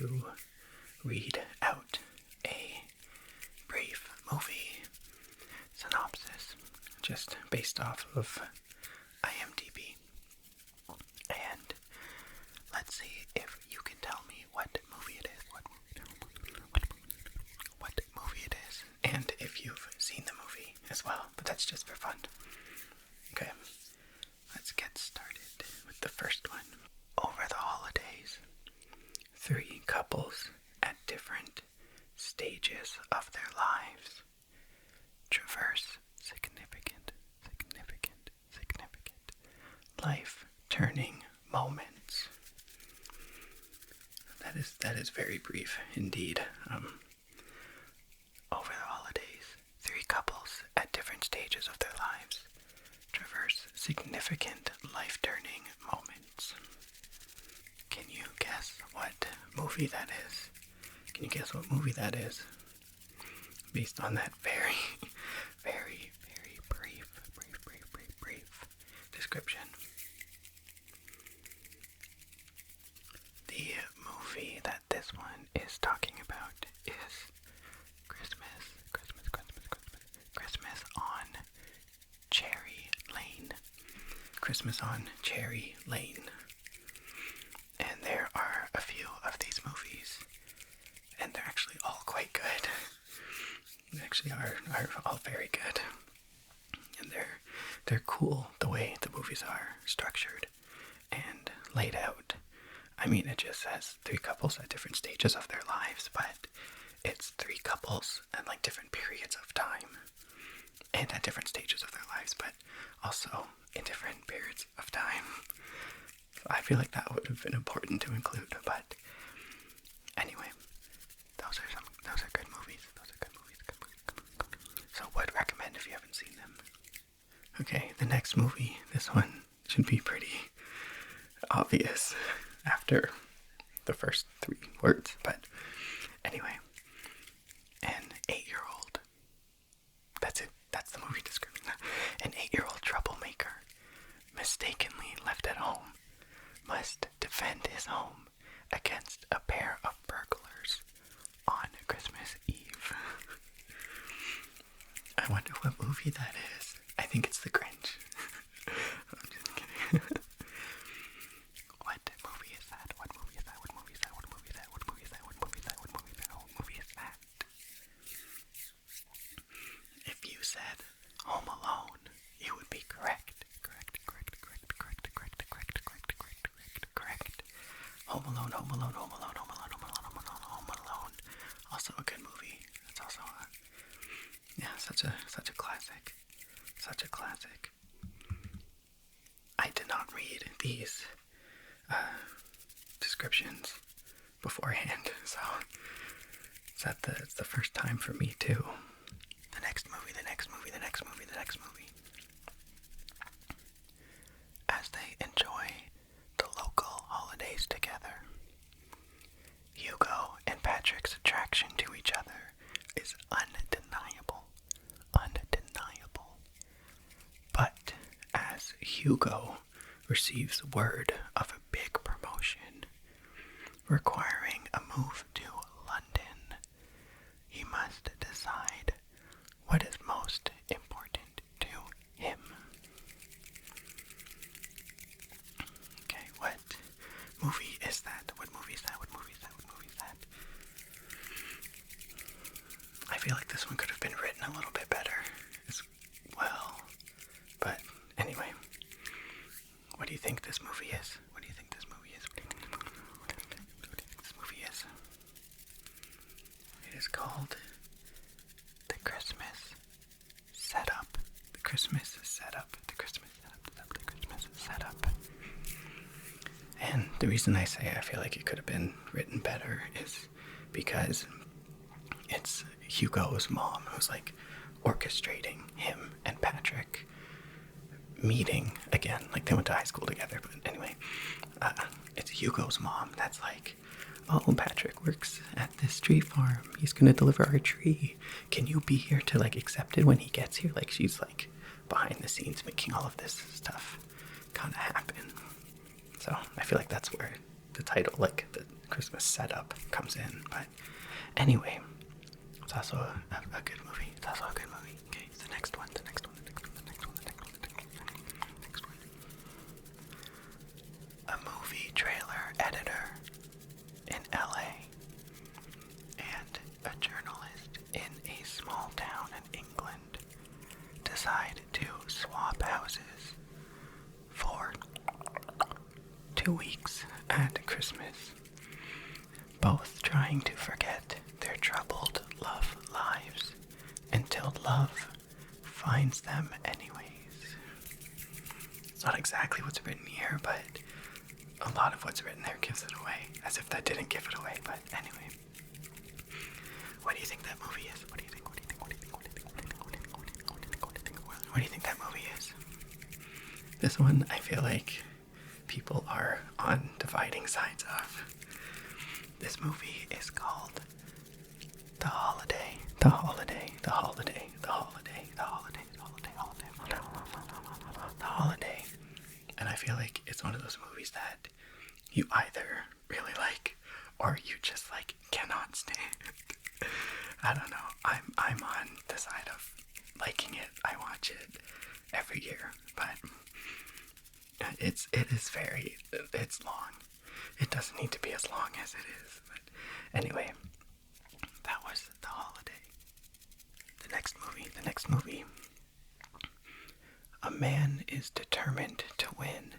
to read out a brief movie synopsis just based off of IMDb. And let's see if you can tell me what movie it is. What movie it is. And if you've seen the movie as well. But that's just for fun. Okay. Let's get started with the first one. Over the holidays, 3 couples at different stages of their lives traverse significant life-turning moments. That is very brief indeed. Over the holidays, 3 couples at different stages of their lives traverse significant life-turning moments. Can you guess what movie that is? Can you guess what movie that is? Based on that very brief description. The movie that this one is talking about is Christmas on Cherry Lane. Christmas on Cherry Lane. And there are a few of these movies, and they're actually all quite good. They actually are all very good. And they're cool the way the movies are structured and laid out. I mean, it just says 3 couples at different stages of their lives, but it's 3 couples at like different periods of time and at different stages of their lives, but also in different periods of time. So I feel like that would have been important to include, but anyway, those are good movies. So would recommend if you haven't seen them. Okay, the next movie, this one should be pretty obvious after the first 3 words, but anyway, an 8-year-old, that's it, that's the movie description. An 8-year-old troublemaker, mistakenly left at home, must defend his home against a pair of burglars on Christmas Eve. I wonder what movie that is. I think it's The Grinch. I'm just kidding. What movie is that? What movie is that? If you said Home Alone, you would be correct. Home Alone. Also a good movie. It's also such a classic. Such a classic. I did not read these descriptions beforehand, so it's the first time for me too. The next movie. As they enjoy the local holidays together, Hugo and Patrick's attraction to each other is undeniable. But as Hugo receives word of a big promotion requiring a move to London, he must decide what is most important to him. Okay, what movie is that? What movie is that? I feel like this one could have been written a little bit better as well. But anyway, what do you think this movie is? It is called The Christmas Setup. And the reason I say I feel like it could have been written better is because it's Hugo's mom who's like orchestrating him and Patrick meeting again. Like they went to high school together, but anyway, it's Hugo's mom that's like, oh, Patrick works at this tree farm. He's gonna deliver our tree. Can you be here to like accept it when he gets here? Like she's like behind the scenes making all of this stuff kind of happen. So I feel like that's where the title, like the Christmas setup comes in. But anyway, it's also a good movie. It's also a good movie. Okay, the next one. A movie trailer editor in LA and a journalist in a small town in England decide to swap houses for 2 weeks at Christmas, both trying to forget their troubled love lives until love finds them anyways. It's not exactly what's written here, but a lot of what's written there gives it away, as if that didn't give it away. But anyway, what do you think that movie is? What do you think that movie is? This one, I feel like people are on dividing sides of. This movie is called The Holiday. The Holiday. The Holiday. The Holiday. The Holiday. The Holiday. The Holiday. And I feel like it's one of those movies that you either really like or you just like cannot stand. I don't know. I'm on the side of liking it. I watch it every year, but it's long. It doesn't need to be as long as it is. But anyway, that was The Holiday. The next movie. A man is determined to win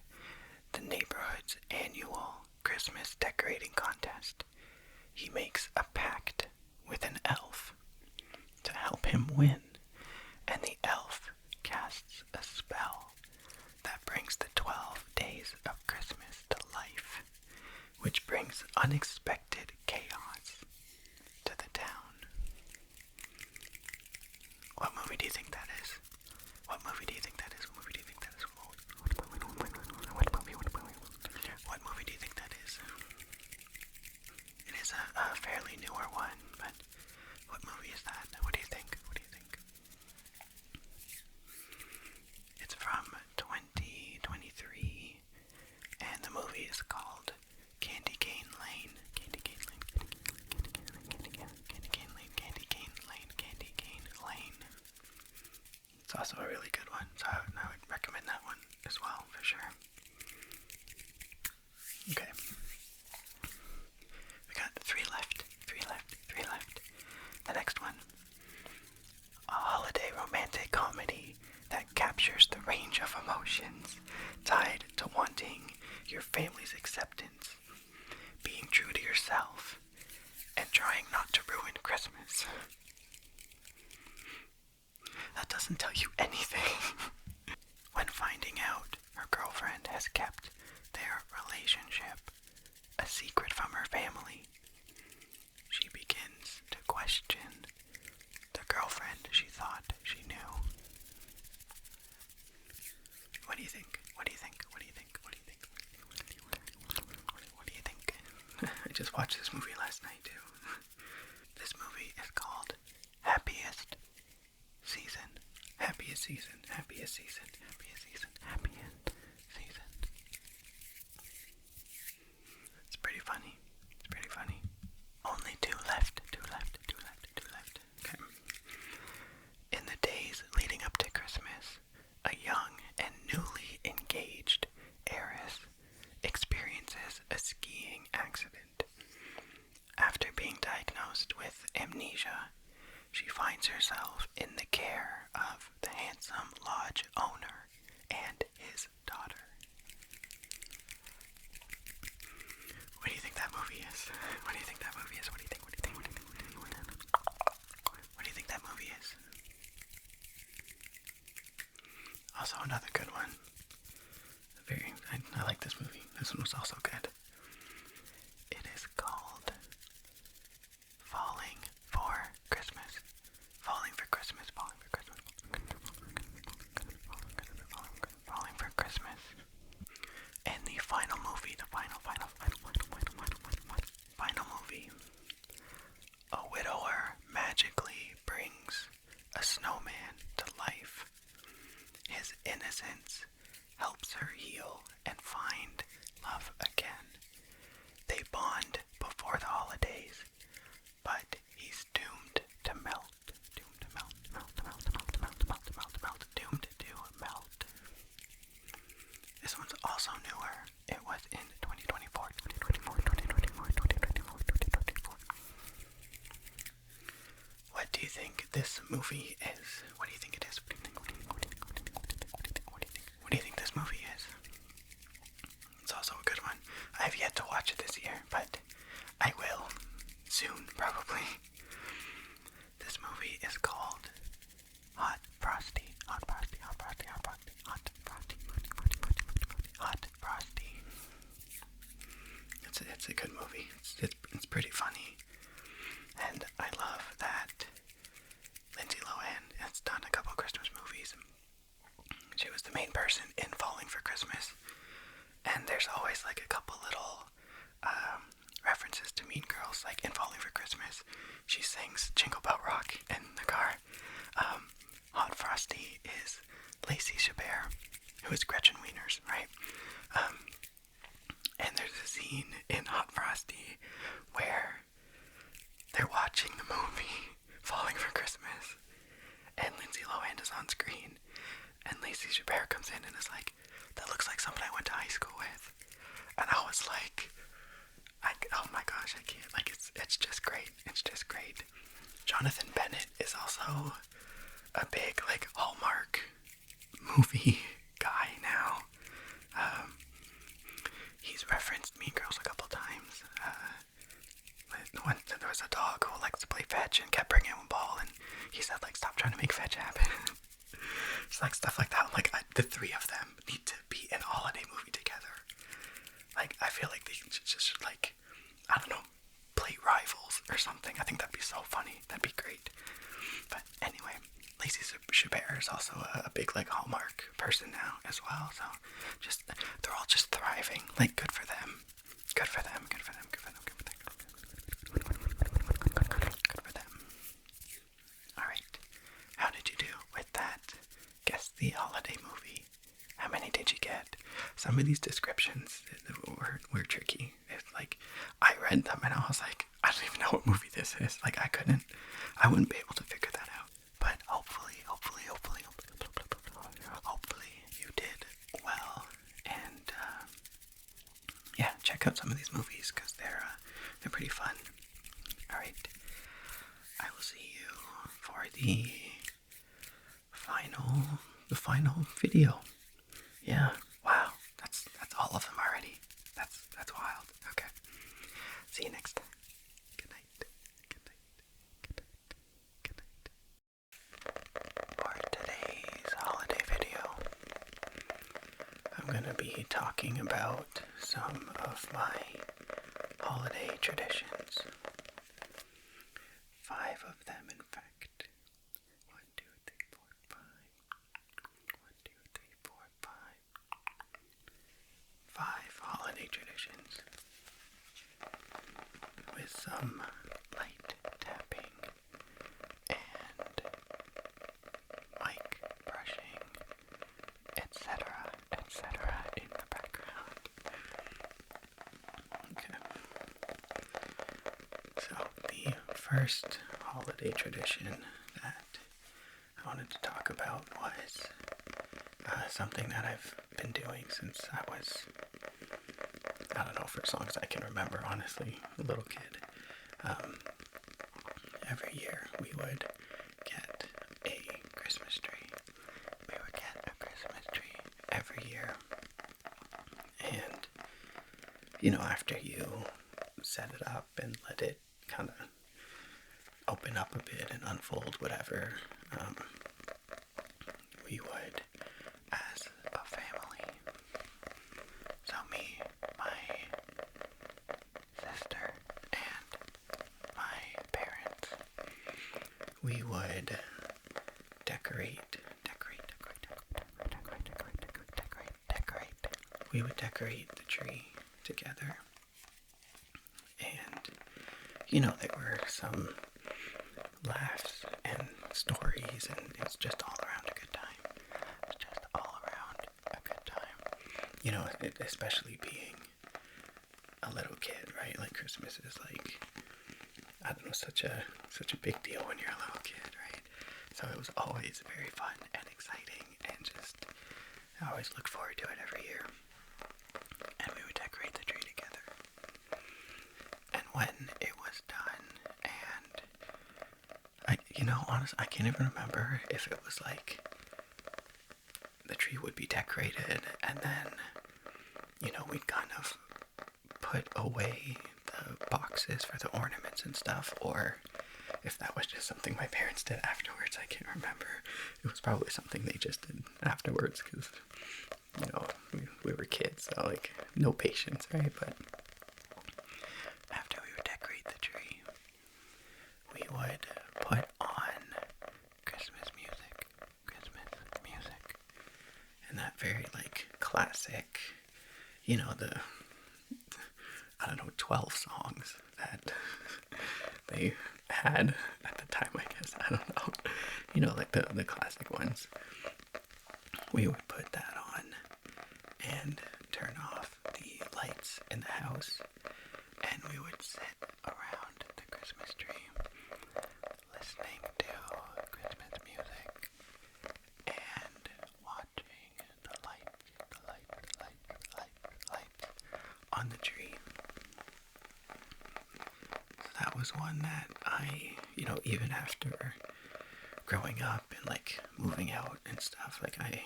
the neighborhood's annual Christmas decorating contest. He makes a pact with an elf to help him win, and the elf casts a spell that brings the 12 days of Christmas to life, which brings unexpected chaos to the town. What movie do you think that is? What movie do you think that is? What movie do you think that is? What movie do you think that is? It is a fairly newer one, but what movie is that? What do you think? What do you think? It's from 2023, and the movie is called Candy Cane Lane. Candy Cane Lane. Candy Cane Lane. Candy Cane Lane. Candy Cane Lane. It's also a really good one, so I would recommend that one as well, for sure. Okay. We got three left. The next one. A holiday romantic comedy that captures the range of emotions tied to wanting your family's acceptance, being true to yourself, and trying not to ruin Christmas. That doesn't tell you anything. When finding out her girlfriend has kept their relationship a secret from her family, she begins to question the girlfriend she thought she knew. What do you think? What do you think? What do you think? What do you think? What do you think? I just watched this movie last night too. This movie is called Happiest Season. Happiest Season. Happiest Season. Happiest Season. Happiest Season. It's pretty funny. It's pretty funny. Only two left. Okay. In the days leading up to Christmas, a young and newly engaged heiress experiences a skiing accident. After being diagnosed with amnesia, she finds herself in the care of the handsome lodge owner and his daughter. What do you think that movie is? What do you think that movie is? What do you think? What do you think? What do you think? What do you think? What do you think that movie is? Also another good one. I like this movie. This one was also good. It is called Falling for Christmas. Falling for Christmas. Falling for Christmas. Falling for Christmas. And the final movie, the final movie. A widower magically brings a snowman to life. His innocence helps her heal and find love again. They bond holidays, but he's doomed to melt. Doomed to melt, doomed to melt. This one's also newer. It was in 2024. What do you think this movie is? What do you think it is? What do you think this movie is? It's also a good one. I have yet to watch it this year, but I will soon, probably. This movie is called Hot Frosty. Hot Frosty, Hot Frosty, Hot Frosty, Hot Frosty, Hot Frosty. It's a good movie. It's pretty funny. And I love that Lindsay Lohan has done a couple Christmas movies. She was the main person in Falling for Christmas. And there's always like a couple little references to Mean Girls. Like in Falling for Christmas, she sings Jingle Bell Rock in the car. Hot Frosty is Lacey Chabert, who is Gretchen Wieners, right? And there's a scene in Hot Frosty where they're watching the movie Falling for Christmas, and Lindsay Lohan is on screen, and Lacey Chabert comes in and is like, "That looks like someone I went to high school with," and I was like, "Oh my gosh, I can't!" Like it's just great. It's just great. Jonathan Bennett is also a big like Hallmark movie guy now. He's referenced Mean Girls a couple times. When there was a dog who likes to play fetch and kept bringing him a ball, and he said like, "Stop trying to make fetch happen." It's like stuff like that. Like the three of them need to be in a holiday movie together. Like I feel like they just like, I don't know, play rivals or something. I think that'd be so funny. That'd be great. But anyway, Lacey Chabert is also a big like Hallmark person now as well. So just they're all just thriving. Like good for them. Good for them. Good for them. Good for them. Good for them. Good for them. All right. How did you do with that? Guess the holiday movie. How many did you get? Some of these descriptions were tricky. It's like I read them and I was like, I don't even know what movie this is. Like I wouldn't be able to figure that out. But hopefully you did well. And yeah, check out some of these movies because they're pretty fun. All right, I will see you for the final video. Yeah, wow, that's all of them already. That's wild. Okay, see you next time. Good night. Good night. Good night. Good night. For today's holiday video, I'm gonna be talking about some of my holiday traditions. 5 of them, in fact. 1, 2, 3, 4, 5. 1, 2, 3, 4, 5. 5 holiday traditions with some light tapping and mic brushing, etc., in the background. Okay. So the first holiday tradition that I wanted to talk about was something that I've been doing since I was, I don't know, for as long as I can remember, honestly, a little kid. Every year we would get a Christmas tree. We would get a Christmas tree every year. And, you know, after you set it up and let it kind of open up a bit and unfold, whatever, we would, as a family, so me, my sister, and my parents, we would decorate. We would decorate the tree together. And, you know, there were some laughs and stories, and it's just all around a good time. It's just all around a good time. You know, especially being a little kid, right? Like Christmas is like I don't know, such a big deal when you're a little kid, right? So it was always very fun and exciting, and just I always looked forward to it every year. And we would decorate the tree together. And when it was done, and honestly, I can't even remember if it was like the tree would be decorated and then, we'd kind of put away the boxes for the ornaments and stuff, or if that was just something my parents did afterwards. I can't remember. It was probably something they just did afterwards because, we were kids, so like no patience, right? But after we would decorate the tree, we would put on Christmas music, and that very like classic, the 12 songs that they had at the time, I guess. I don't know. Like the classic ones. We would put that on and turn off the lights in the house, and we would sit around the Christmas tree listening to Christmas music and watching the lights on the tree. So that was one that I, even after growing up and like moving out and stuff, like I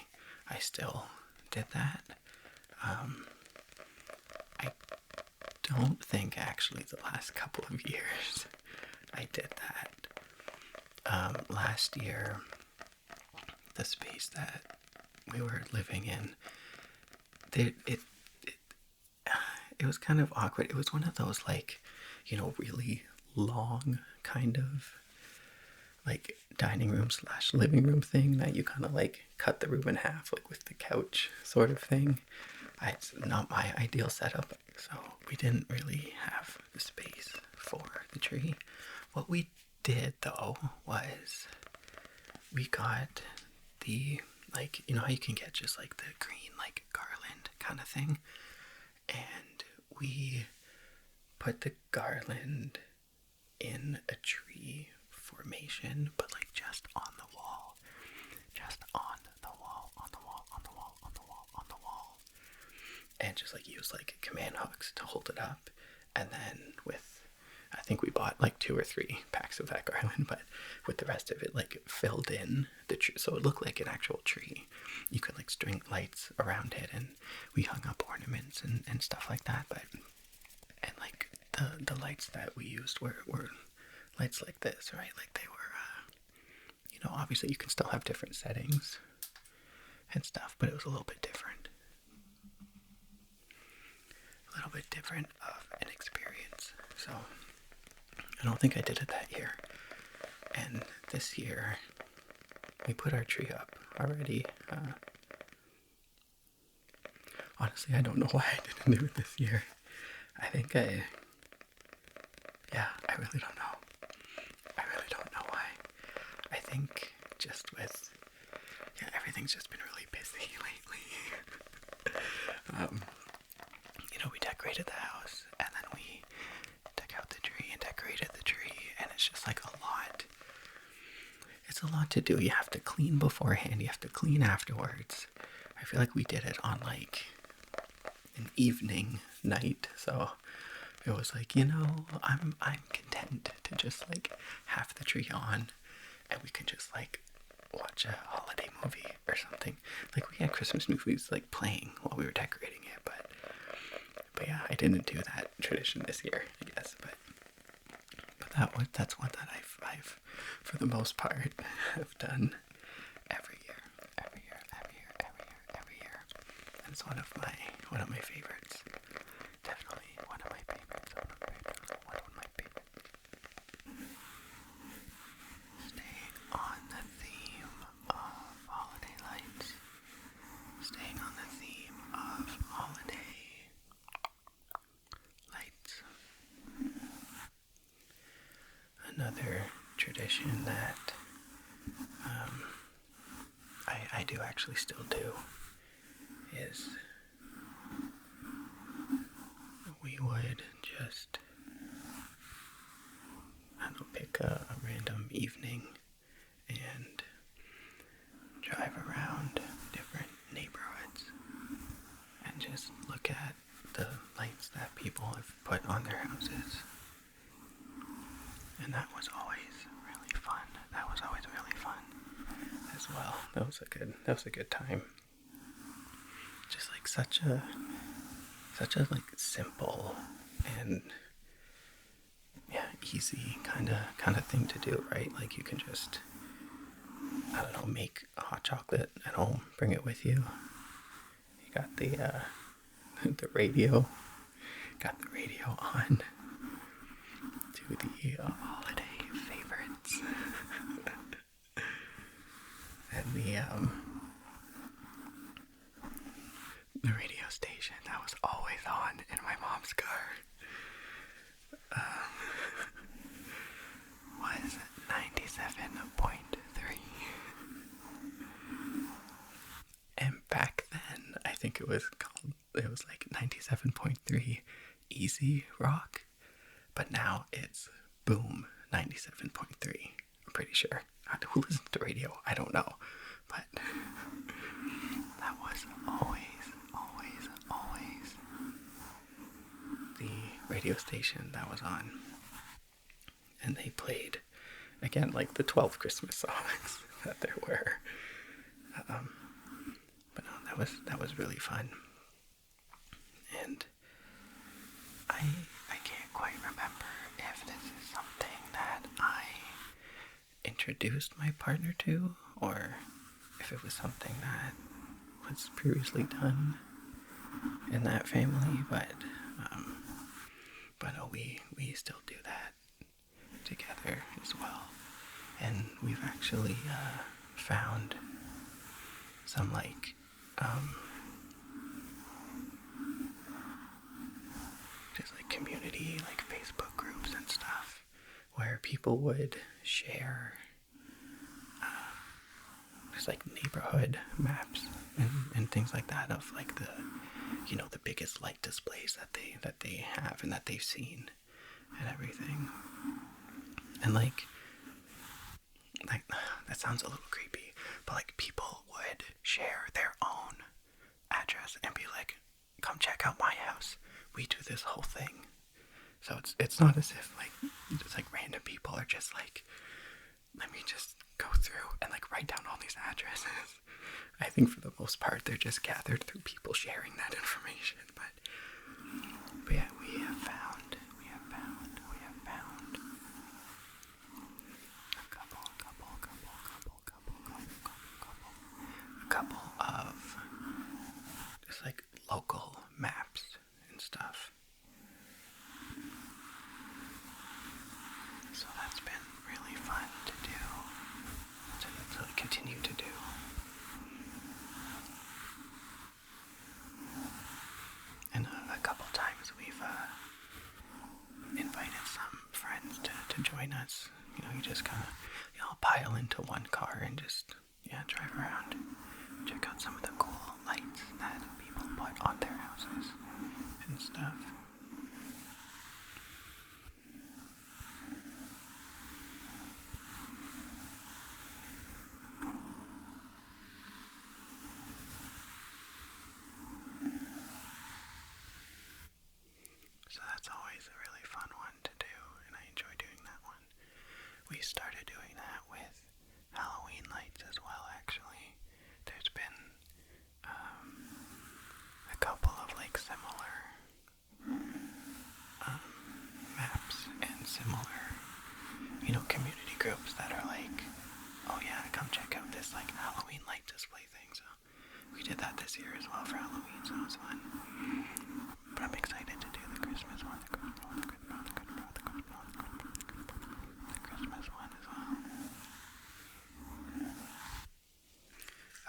still did that. I don't think actually the last couple of years I did that. Last year, the space that we were living in, it was kind of awkward. It was one of those like, really long kind of like dining room / living room thing that you kind of like cut the room in half, like with the couch sort of thing. It's not my ideal setup, so we didn't really have the space for the tree. What we did though was we got the, like, how you can get just like the green like garland kind of thing, and we put the garland in a tree formation, but like just on the wall, and just like use like command hooks to hold it up. And then I think we bought like 2 or 3 packs of that garland, but with the rest of it like filled in the tree, so it looked like an actual tree. You could like string lights around it, and we hung up ornaments and stuff like that. And like the lights that we used were lights like this, right? Like they were, obviously you can still have different settings and stuff, but it was a little bit different. A little bit different of an experience. So I don't think I did it that year. And this year, we put our tree up already. Honestly, I don't know why I didn't do it this year. I really don't know. I really don't know why. I think just with, everything's just been really busy lately. We decorated the house, and then we took out the tree and decorated the tree, and it's just like a lot. It's a lot to do. You have to clean beforehand, you have to clean afterwards. I feel like we did it on like an evening night, so it was like, I'm content to just like have the tree on, and we can just like watch a holiday movie or something. Like we had Christmas movies like playing while we were decorating it, but yeah, I didn't do that tradition this year, I guess. But that's one that I've for the most part have done every year. And it's one of my favorites. Definitely one of my favorites. One of my favorites. Staying on the theme of holiday lights. Staying on the theme of holiday lights. Another tradition that I do actually still do is we would just pick a random evening and drive around different neighborhoods and just look at the lights that people have put on their houses. And that was always really fun. That was always really fun as well. That was a good time. Just like such a like simple and easy kind of thing to do, right? Like you can just, I don't know, make a hot chocolate at home, bring it with you. You got the the radio, on to the holiday favorites, and the radio station that was always on in my mom's car was 97.3. And back then, I think it was like 97.3 Easy Rock, but now it's Boom 97.3. I'm pretty sure. Who listens to radio? I don't know. But that was always the radio station that was on. And they played, again, like the 12 Christmas songs that there were. But no, that was really fun. And I can't quite remember if this is something that I introduced my partner to, or if it was something that was previously done in that family, but we still do that together as well. And we've actually found some like just like community, like Facebook groups and stuff, where people would share just like neighborhood maps and things like that of like the, you know, the biggest light displays that they have and that they've seen and everything. And like that sounds a little creepy, but like people would share their own address and be like, come check out my house, we do this whole thing. So it's not as if like just like random people are just like, let me just go through and like write down all these addresses. I think for the most part they're just gathered through people sharing that information. But yeah, we have found a couple of just like local maps and stuff. So that's been really fun to do, to continue to do. And a couple times we've invited some friends to join us. You know, you just kind of, you know, pile into one car and just, drive around. Check out some of the cool lights that people put on their houses and stuff. So that's always a really fun one to do, and I enjoy doing that one. We started doing that with Halloween lights as well, actually. There's been a couple of like similar maps and similar, you know, community groups that are like, oh yeah, come check out this like Halloween light display thing. So we did that this year as well for Halloween, so it was fun. But I'm excited to do the Christmas one, the Christmas one as well.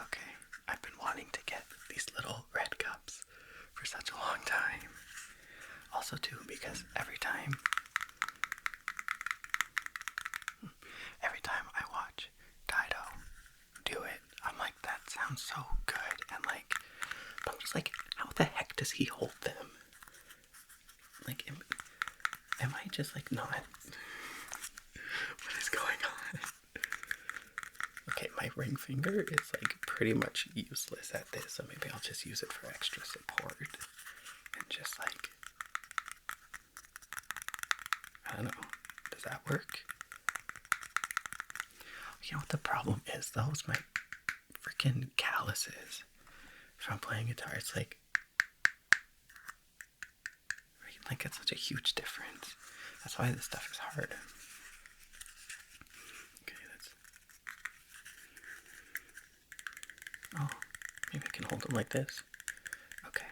Okay, I've been wanting to get these little red cups for such a long time. Also too, because every time I watch Dido do it, I'm like, that sounds so good, and like, I'm just like, how the heck does he hold them? Like, am I just like not? ring finger is like pretty much useless at this, so maybe I'll just use it for extra support and just like, I don't know, does that work? You know what the problem is? Those my freaking calluses from playing guitar. It's like it's such a huge difference. That's why this stuff is hard. Okay, that's. Oh, maybe I can hold them like this. Okay.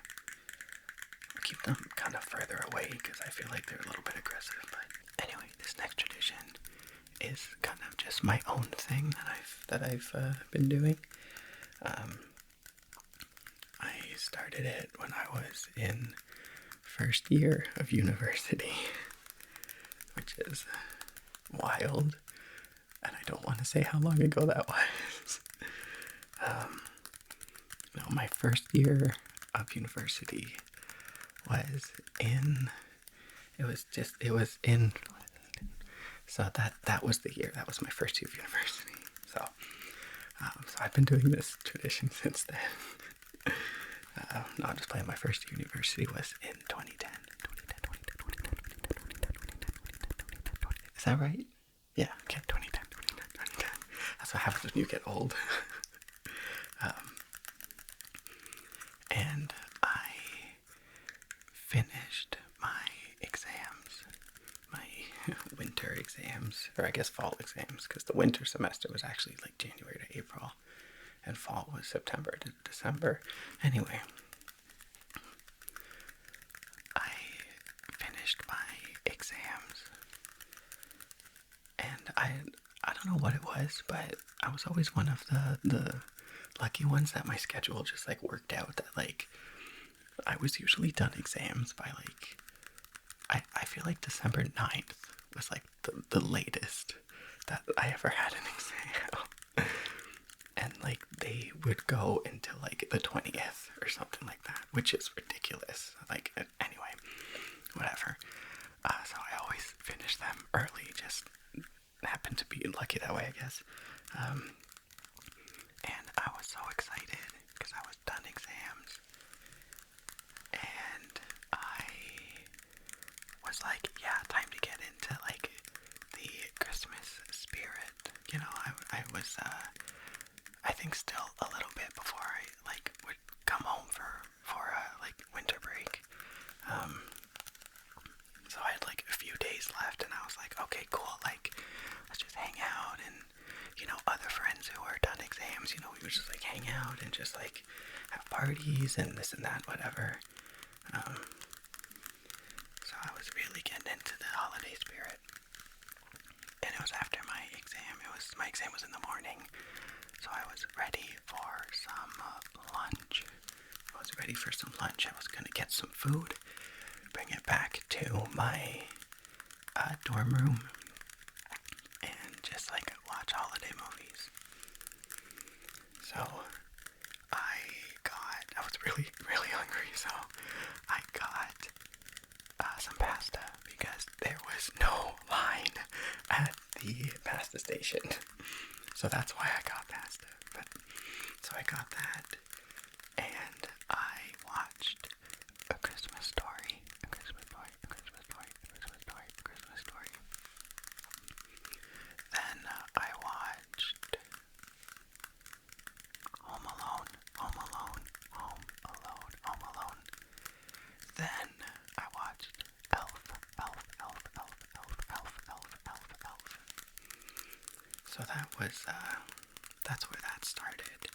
I'll keep them kind of further away because I feel like they're a little bit aggressive. But anyway, this next tradition is kind of just my own thing that I've been doing. I started it when I was in first year of university, which is wild, and I don't want to say how long ago that was. No, my first year of university was in. So that was the year. That was my first year of university. So I've been doing this tradition since then. No, I'm just playing. My first year of university was in 2010. Is that right? Yeah, okay, 2010. That's what happens when you get old. And I finished my exams, my winter exams, or I guess fall exams, because the winter semester was actually like January to April, and fall was September to December. Anyway, I finished my exams, and I don't know what it was, but I was always one of the lucky ones that my schedule just like worked out, that like I was usually done exams by like I feel like December 9th was like the latest that I ever had an exam. And like they would go until like the 20th or something like that, which is ridiculous. Like anyway, whatever. So I always finish them early, just happened to be lucky that way, I guess. And I was so excited because I was done exams, and I was like, yeah, time to get into like the Christmas spirit. You know, I was I think still a little bit before I like would come home for like winter break. So I had like a few days left, and I was like, okay, cool, like let's just hang out, and you know, other friends who were done exams, you know, we would just like hang out and just like have parties and this and that, whatever. So I was really getting into the holiday spirit, and it was after my exam. My exam was in the morning, so I was ready for some lunch. I was gonna get some food, bring it back to my dorm room, and just like watch holiday movies. So I was really, really hungry, so I got some pasta because there was no line at the pasta station. So that's why I got pasta. So I got that, and I watched A Christmas Story. Then I watched Home Alone. Then I watched Elf. So that's where that started.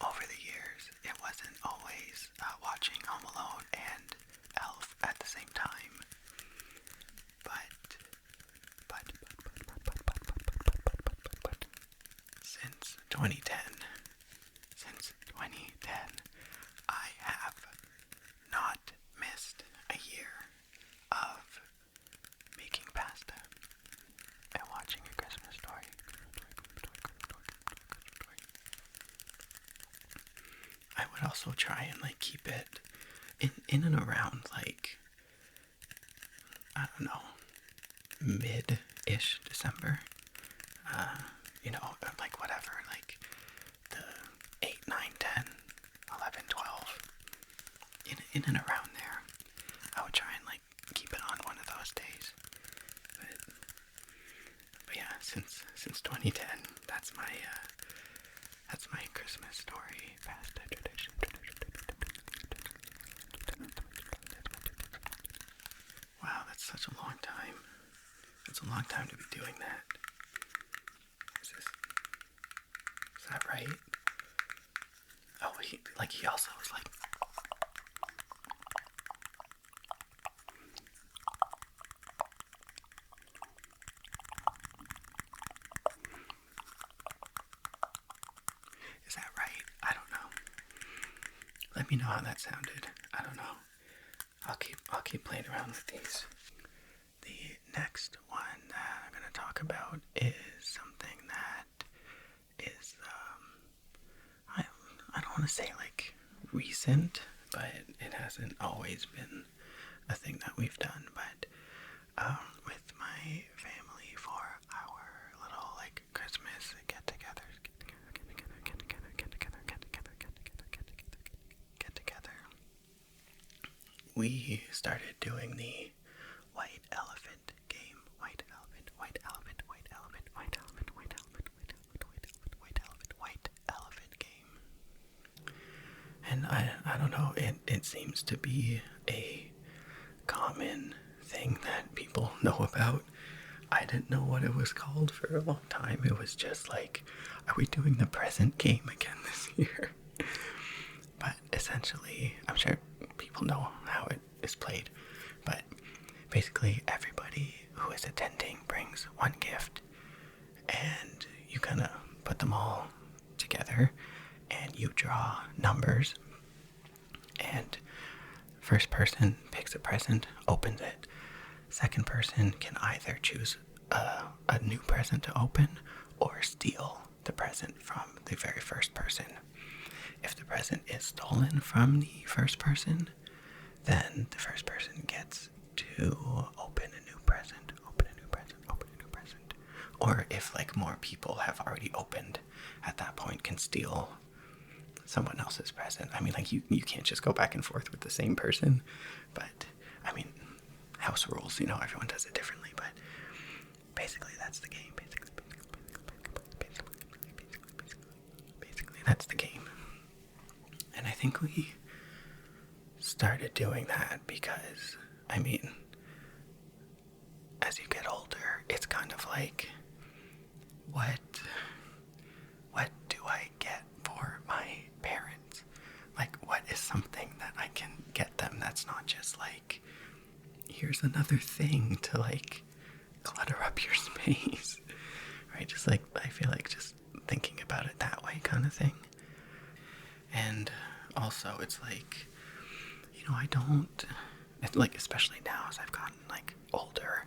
Over the years, it wasn't always watching Home Alone and Elf at the same time. But since 2010, I have not missed a year of making pasta and watching A Christmas Story. I would also try and like keep it in and around like, I don't know, mid-ish December. You know, like whatever, like in and around there. I would try and like keep it on one of those days. But yeah, since 2010, that's my Christmas story. Past tradition. Wow, that's such a long time. That's a long time to be doing that. Is that right? Oh, he also was like. Is that right? I don't know. Let me know how that sounded. I don't know. I'll keep playing around with these. The next one that I'm gonna talk about is something that is I don't want to say like recent, but it hasn't always been a thing that we've done. But with my family for our little like Christmas get-togethers, we started doing the white elephant game. White elephant, white elephant, white elephant, white elephant, white elephant, white elephant, white elephant, white elephant, white elephant game. And I don't know, it seems to be a common thing that people know about. I didn't know what it was called for a long time. It was just like, are we doing the present game again this year? But essentially, I'm sure people know how it is played, but basically everybody who is attending brings one gift, and you kind of put them all together, and you draw numbers, and first person picks a present, opens it. Second person can either choose a new present to open or steal the present from the very first person. If the present is stolen from the first person, then the first person gets to open a new present, open a new present, open a new present. Or if like more people have already opened at that point, can steal someone else's present. I mean, like you can't just go back and forth with the same person, but I mean, house rules, everyone does it differently, but basically that's the game. Basically that's the game. And I think we started doing that because, I mean, as you get older, it's kind of like, what do I get for my parents? Like, what is something that I can get them that's not just like, here's another thing to like clutter up your space, right? Just like, I feel like just thinking about it that way kind of thing. And also it's like, I don't, like, especially now as I've gotten like older,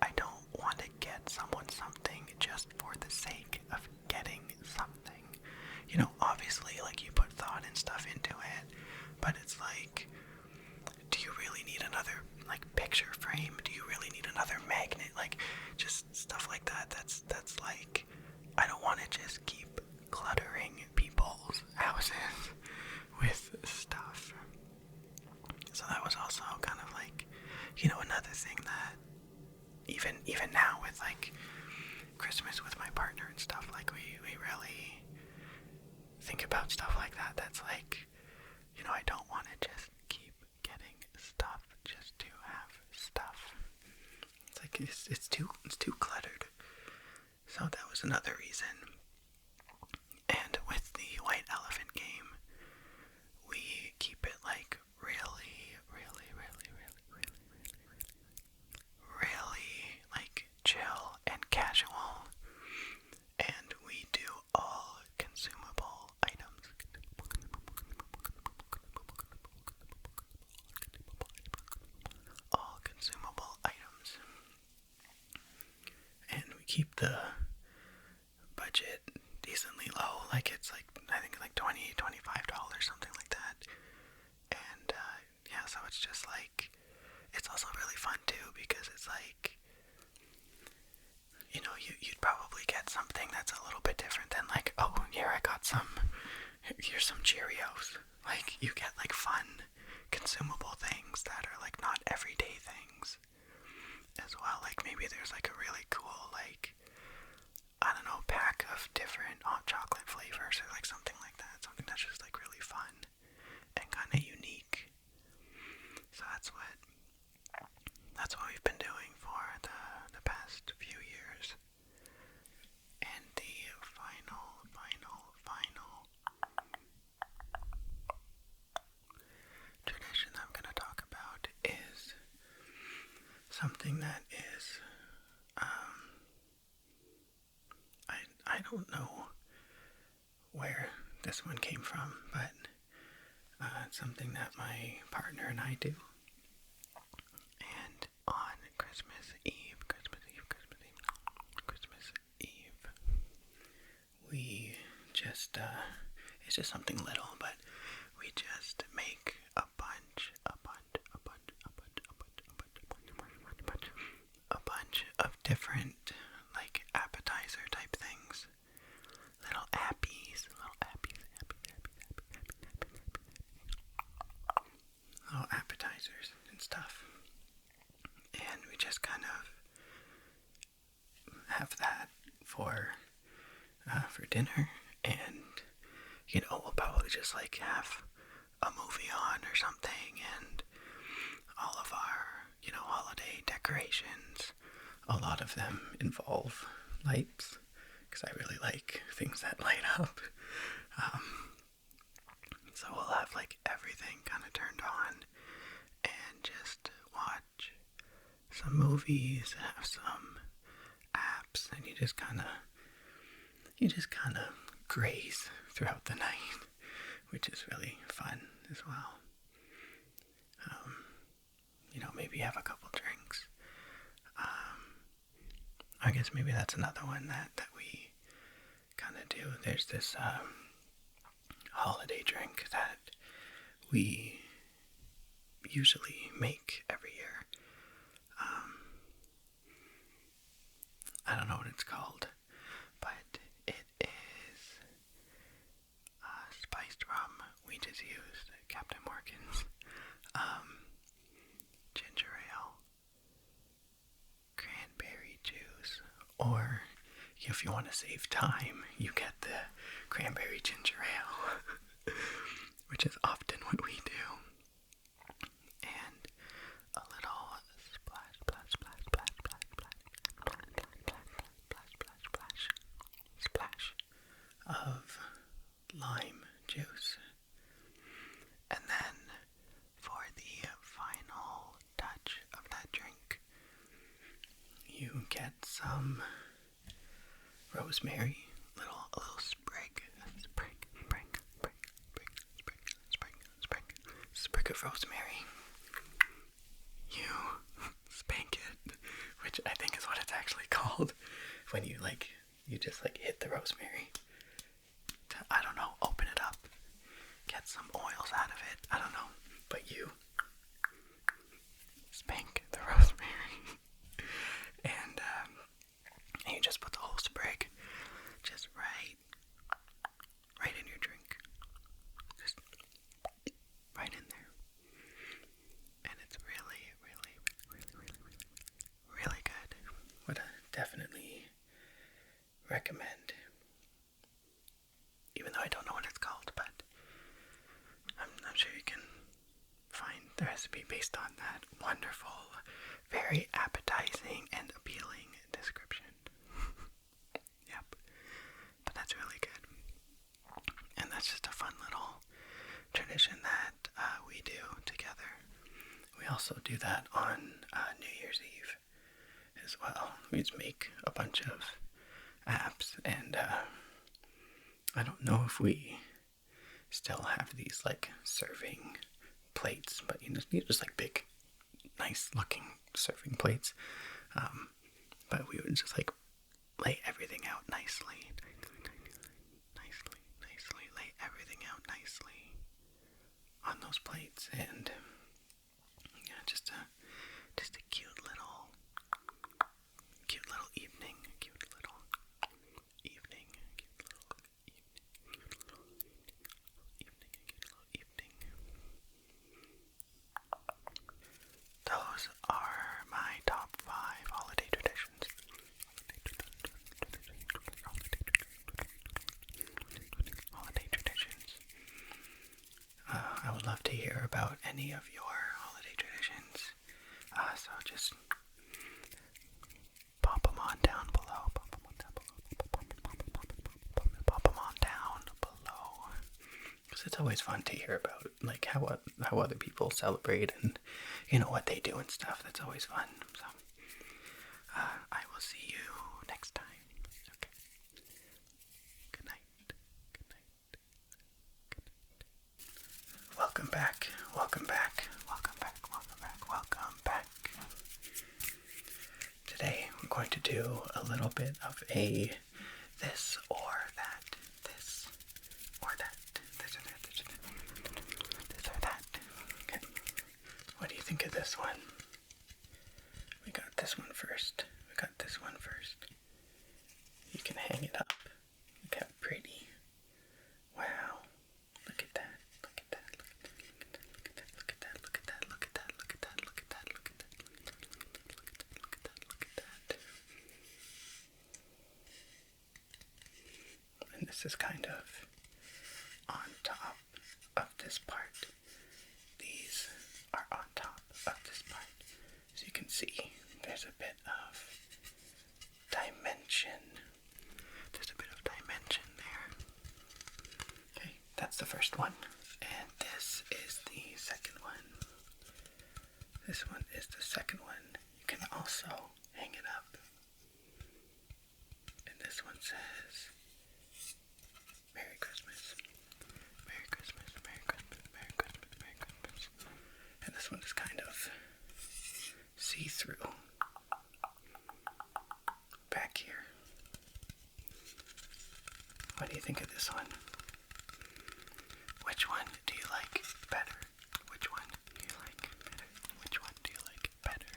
I don't want to get someone something just for the sake of getting something. Obviously, like, you put thought and stuff into it, but it's like, do you really need another like picture frame? Do you really need another magnet? Like, just stuff like that. That's like, I don't want to just keep cluttering people's houses with stuff. So that was also kind of like, another thing that even now with like Christmas with my partner and stuff, like we really think about stuff like that. That's like, I don't want to just keep getting stuff just to have stuff. It's like it's too cluttered. So that was another reason. And with the white elephant game, we keep it like really, really, really, really, really, really, really like chill and casual. And we do all consumable items. All consumable items. And we keep the budget decently low. Like, it's like, I think like $20, $25, something like that. And yeah, so it's just like, it's also really fun too, because it's like, you'd probably get something that's a little bit different than like, oh, here's some Cheerios. Like, you get like fun consumable things that are like not everyday things as well. Like maybe there's like a really cool, like, I don't know, pack of different hot chocolate flavors or like something like that. Something that's just like really fun and kind of unique. So that's what we've been doing for the past few years. And the final tradition I'm going to talk about is something that is, I don't know where this one came from, but it's something that my partner and I do. And on Christmas Eve, we just, it's just something little, but we just make a bunch of different, like, appetizer type things. Little appies. Little appetizers and stuff. And we just kind of have that for dinner, and we'll probably just like have a movie on or something, and all of our holiday decorations, a lot of them involve lights, because I really like things that light up. So we'll have like everything kind of turned on and just watch some movies, have some apps, and you just kind of graze throughout the night, which is really fun as well. Maybe have a couple drinks. I guess maybe that's another one that we kind of do. There's this holiday drink that we usually make every year. I don't know what it's called, but it is spiced rum. We just used Captain Morgan's ginger ale, cranberry juice, or if you want to save time, you get the cranberry ginger ale, which is often what we do. And a little splash of lime juice. And then for the final touch of that drink, you get some rosemary, a little sprig of rosemary. You spank it, which I think is what it's actually called, when you just hit the rosemary to, I don't know, open it up, get some oils out of it, I don't know, but you spank the rosemary, and you just put the whole sprig just right in your drink, just right in there, and it's really good. Would definitely recommend, even though I don't know what it's called, but I'm sure you can find the recipe based on that wonderful, very appetizing and appealing description. Yep, but that's really good, and that's just a fun little tradition that we do together. We also do that on New Year's Eve as well. We just make a bunch of apps, and I don't know if we still have these like serving plates, but just like big, nice looking serving plates. But we would just like lay everything out nicely, lay everything out nicely on those plates, and yeah, just a cute little evening, to hear about any of your holiday traditions. So just pop them on down below. Pop them on down below. Because it's always fun to hear about like how other people celebrate and what they do and stuff. That's always fun. So I will see you next time. Okay. Good night. Good night. Good night. Welcome back. Welcome back. Welcome back. Welcome back. Welcome back. Today we're going to do a little bit of a this or that. This or that. This or that. This or that. Okay. What do you think of this one? We got this one first. You can hang it up. Look how pretty. Wow. Look at that. Look at that. Look at that. Look at that. Look at that. Look at that. Look at that. Look at that. Look at that. Look at that. And this is kind of on top of this part. These are on top of this part. So you can see there's a bit of dimension. There's a bit of dimension there. Okay, that's the first one. And this is the second one. This one is the second one. You can also hang it up. And this one says, Merry Christmas. Merry Christmas, Merry Christmas, Merry Christmas, Merry Christmas. And this one is kind of see-through. Back here. What do you think of this one? Which one do you like better? Which one do you like better? Which one do you like better?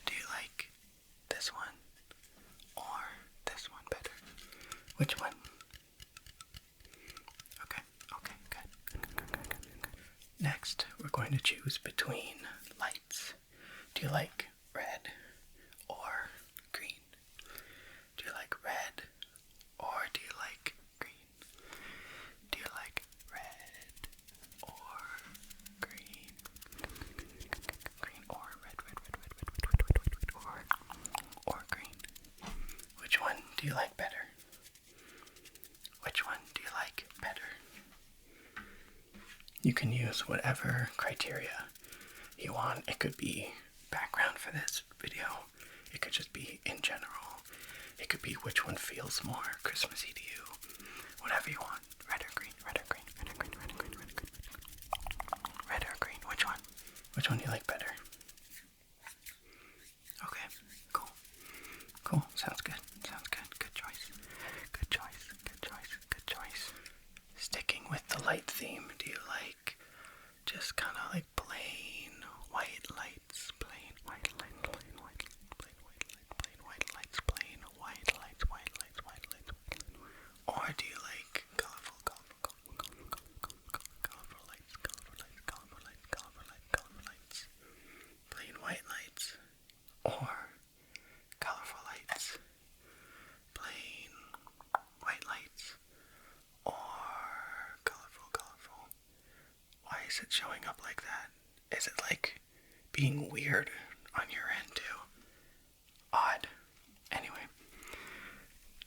Do you like this one or this one better? Which one? Okay, good. Next, we're going to choose between lights. Do you like red or green? Do you like red or do you like green? Do you like red or green? Green or red or green? Which one do you like better? Which one do you like better? You can use whatever criteria you want. It could be background for this video. It could just be in general. It could be which one feels more Christmassy to you. Whatever you want. Red or green, red or green, red or green, red or green, red or green. Red or green, which one? Which one do you like better? Okay, cool. Cool, sounds good, sounds good. Good choice. Good choice, good choice, good choice. Sticking with the light theme, do you like just kind of like plain white lights, plain white light, plain white light, plain white light, plain white lights, plain white lights, white lights, white lights, or do you like colorful lights, colorful lights, plain white lights, or colorful lights, plain white lights, or colorful? Why is it showing up like that? Is it like being weird on your end too? Odd. Anyway,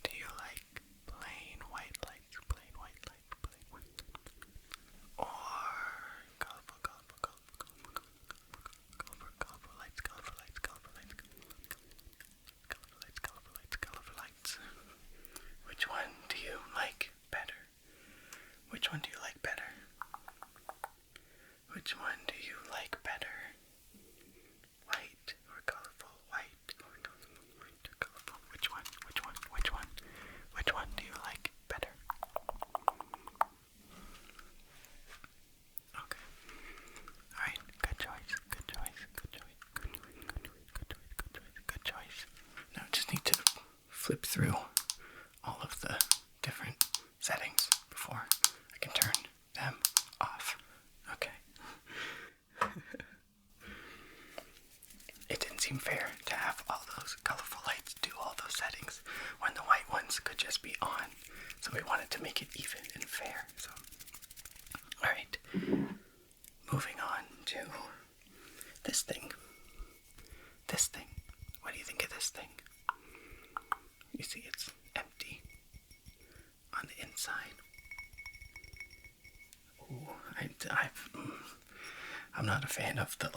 do you like plain white lights, plain white lights, plain white lights, or colorful lights, colorful lights, colorful lights, colorful lights? Which one do you like better? Which one do you like better? Which one do you like better? White or colorful? White or colorful? White or colorful? Which one? Which one? Which one? Which one do you like better? Okay. Alright, good choice. Good choice. Good choice. Good choice. Good choice. Good choice. Good choice. Good choice. Now just need to flip through all of the different settings before I can turn them off. Okay. It didn't seem fair to have all those colorful lights do all those settings when the white ones could just be on. So we wanted to make it even and fair. So, alright. moving on to this thing. This thing. What do you think of this thing? You see it's empty on the inside. Ooh, I'm not a fan of the,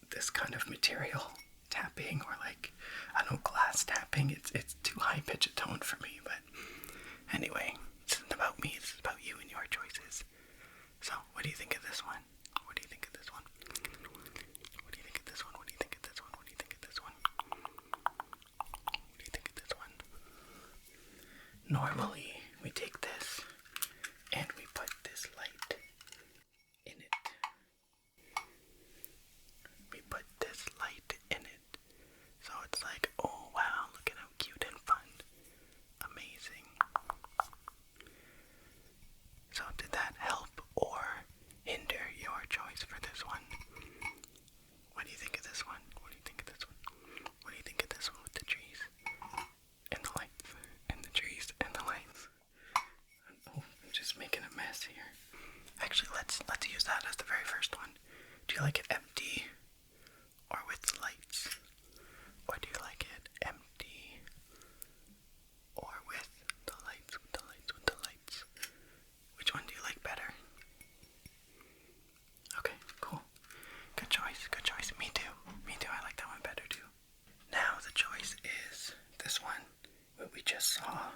this kind of material tapping, or I know, glass tapping. It's too high pitch a tone for me, but anyway, it's not about me, it's about you and your choices. So, what do you think of this one? What do you think of this one? What do you think of this one? What do you think of this one? What do you think of this one? What do you think of this one? Normally, we take this and we put this light in it. We put this light in it. So it's like, oh wow, look at how cute and fun. Amazing. So did that help or hinder your choice for this one? What do you think of this one? What do you think of this one? What do you think of this one with the trees? And the lights? And the trees and the lights? Oh, I'm just making a mess here. Actually, let's use that as the very first one. Do you like it empty or with lights? Or do you like it empty or with the lights, with the lights, with the lights? Which one do you like better? Okay, cool. Good choice, good choice. Me too. Me too. I like that one better too. Now the choice is this one, what we just saw,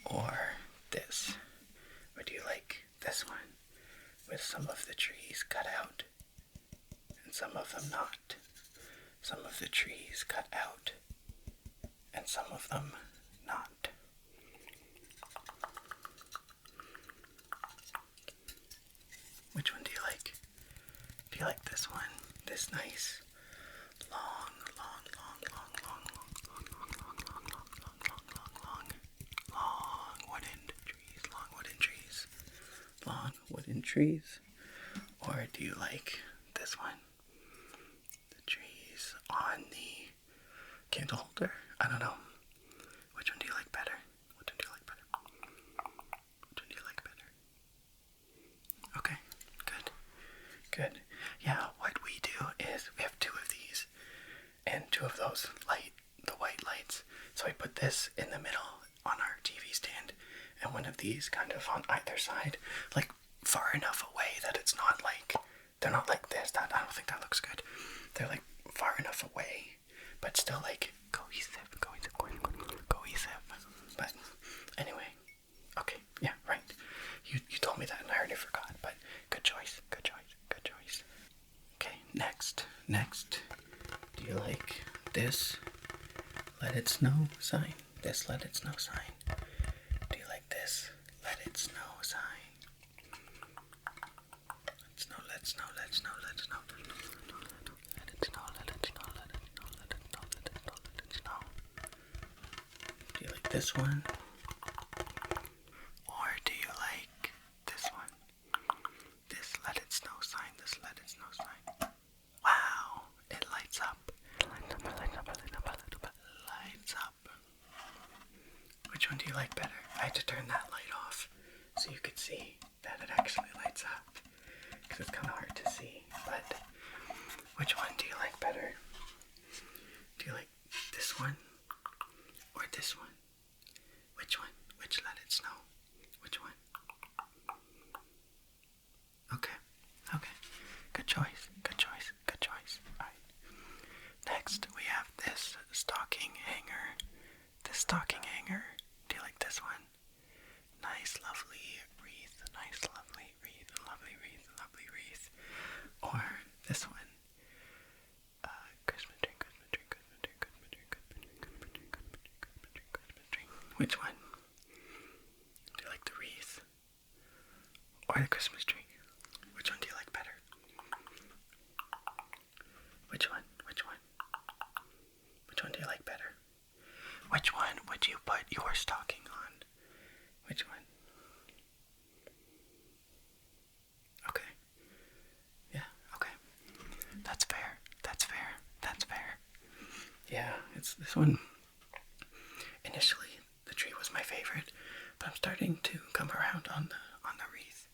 or this. Or do you like this one, with some of the trees cut out and some of them not? Some of the trees cut out and some of them not. Which one do you like? Do you like this one? This nice long wooden trees? Or do you like this one? The trees on the candle holder? I don't know. Which one do you like better? Which one do you like better? Which one do you like better? Okay, good. Good. Yeah, what we do is we have two of these and two of those the white lights. So I put this in the middle on our TV stand and one of these kind of on either side, far enough away that it's not they're not like this. I don't think that looks good. They're far enough away, but still cohesive. But anyway, okay, yeah, right. You told me that and I already forgot, but good choice. Okay, next. Do you like this let it snow sign? This let it snow sign. Do you like this let it snow sign? Let it snow. Let it snow. Do you like this one? Or do you like this one? This let it snow sign. This let it snow sign. Wow, it lights up. Lights up. Which one do you like better? I had to turn that light off so you could see that it actually lights up, because it's kind of hard to see. But which one do you like better? Do you like this one or this one? Which one? Which let it snow? Which one? Okay. Good choice. Alright. Next, we have this stocking hanger. This stocking hanger. Do you like this one? Nice, lovely wreath. Lovely wreath. Or this one. Christmas tree. Which one? Do you like the wreath or the Christmas tree? Which one do you like better? Which one? Which one do you like better? Which one would you put your stocking on? Which one? Okay. Yeah, okay. That's fair. Yeah, it's this one. Initially, the tree was my favorite, but I'm starting to come around on the wreath.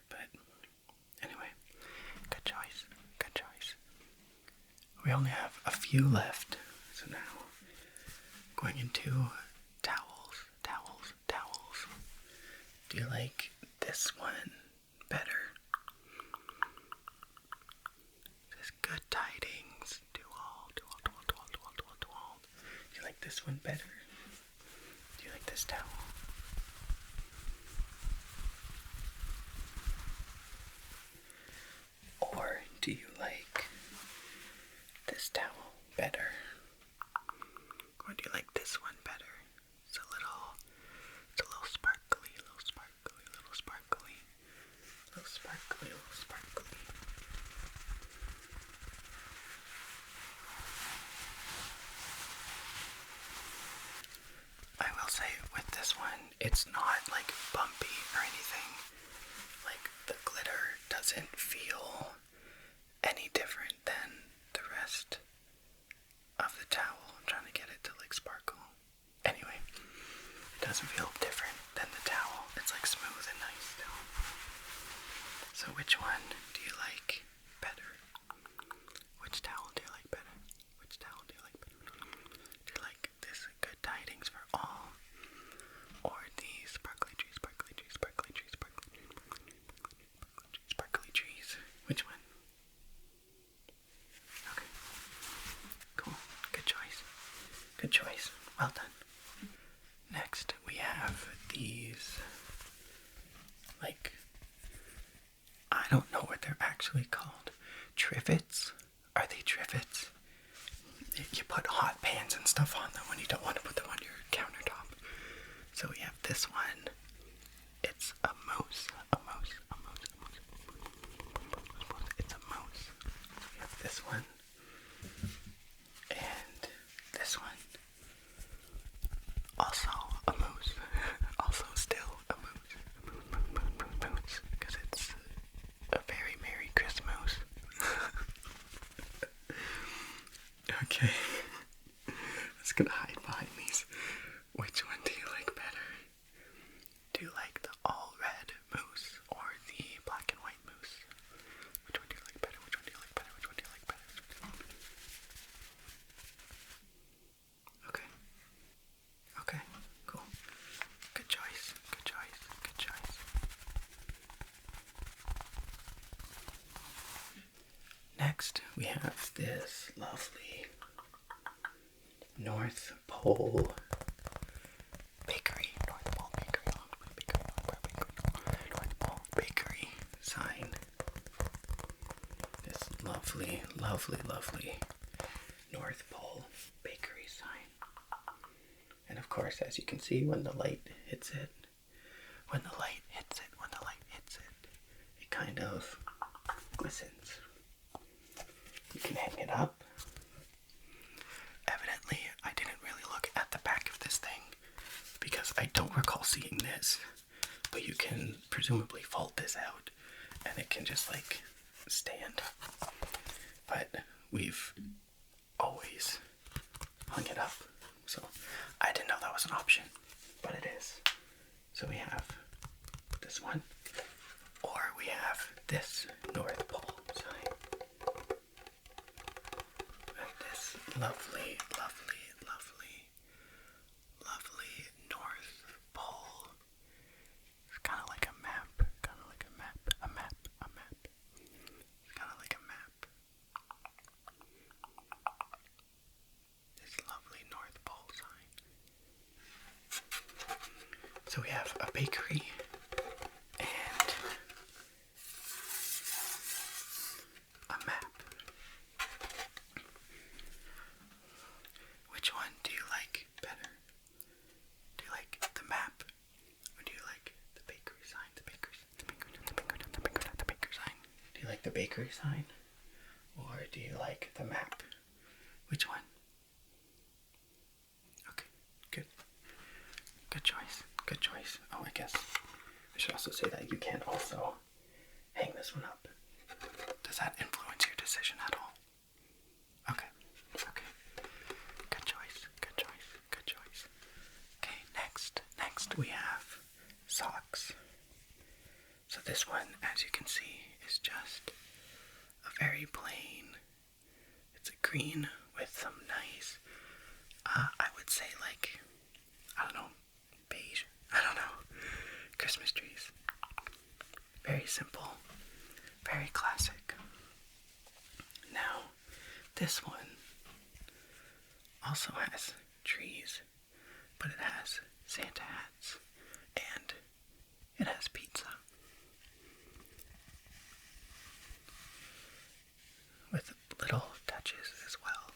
But anyway, good We only have a few left. So now, going into towels, towels, towels. Do you like this one better? This Good Tidings. Do all. Do you like this one better? Do you like this towel? Or do you like this towel better? Or do you like this one better? It's a little sparkly, little sparkly, little sparkly, little sparkly, little sparkly. I will say with this one, it's not like bumpy or anything. Like the glitter doesn't feel any different than the rest of the towel. I'm trying to get it to like sparkle. Anyway, it doesn't feel different than the towel. It's like smooth and nice still. So which one do you like better? Which towel do you like better? Which towel do you like better? Do you like this Good Tidings for all? Or the sparkly trees, sparkly trees, sparkly trees, sparkly trees, sparkly trees, sparkly trees? Which one? Okay. Cool. Good choice. Good choice. Well done. Next, we have these, like, I don't know what they're actually called. Trivets? Are they trivets? You put hot pans and stuff on them when you don't want to put them on your countertop. So we have this one. It's a mouse. A mouse. A mouse. A mouse. It's a mouse. So we have this one. And this one. Also a moose. Also still a moose. Moose. Because it's a very Merry Christmas. Okay. I'm just gonna hide behind these. Which one do you like better? Do you like the all red moose or the black and white moose? Which one do you like better? Which one do you like better? Which one do you like better? Okay. Okay, cool. Good choice. Good choice. Good choice. Next, we have this lovely North Pole Bakery. North Pole Bakery. North Pole Bakery sign. This lovely, lovely, lovely North Pole Bakery sign. And of course, as you can see, when the light hits it, it kind of glistens. You can hang it up. Evidently, I didn't really look at the back of this thing because I don't recall seeing this, but you can presumably fold this out and it can just like stand. But we've always hung it up, so I didn't know that was an option, but it is. So we have this one, or we have this North Pole sign. And this lovely, lovely, lovely, lovely North Pole. It's kind of like a map, It's kind of like a map. This lovely North Pole sign. So we have a bakery and a map. Which one do you like better? Do you like the map, or do you like the bakery sign? The bakery sign. Do you like the bakery sign, or do you like the map? Which one? Okay, good. Good choice. Good choice. Oh, I guess I should also say that you can also hang this one up. Does that influence your decision at all? Okay. Okay. Good choice. Good choice. Good choice. Okay, next we have socks. So this one, as you can see, is just a very plain, It's a green with some nice, I would say like, I don't know, beige, I don't know, Christmas trees. Very simple, very classic. Now, this one also has trees, but it has Santa hats, and it has pizza. With little touches as well.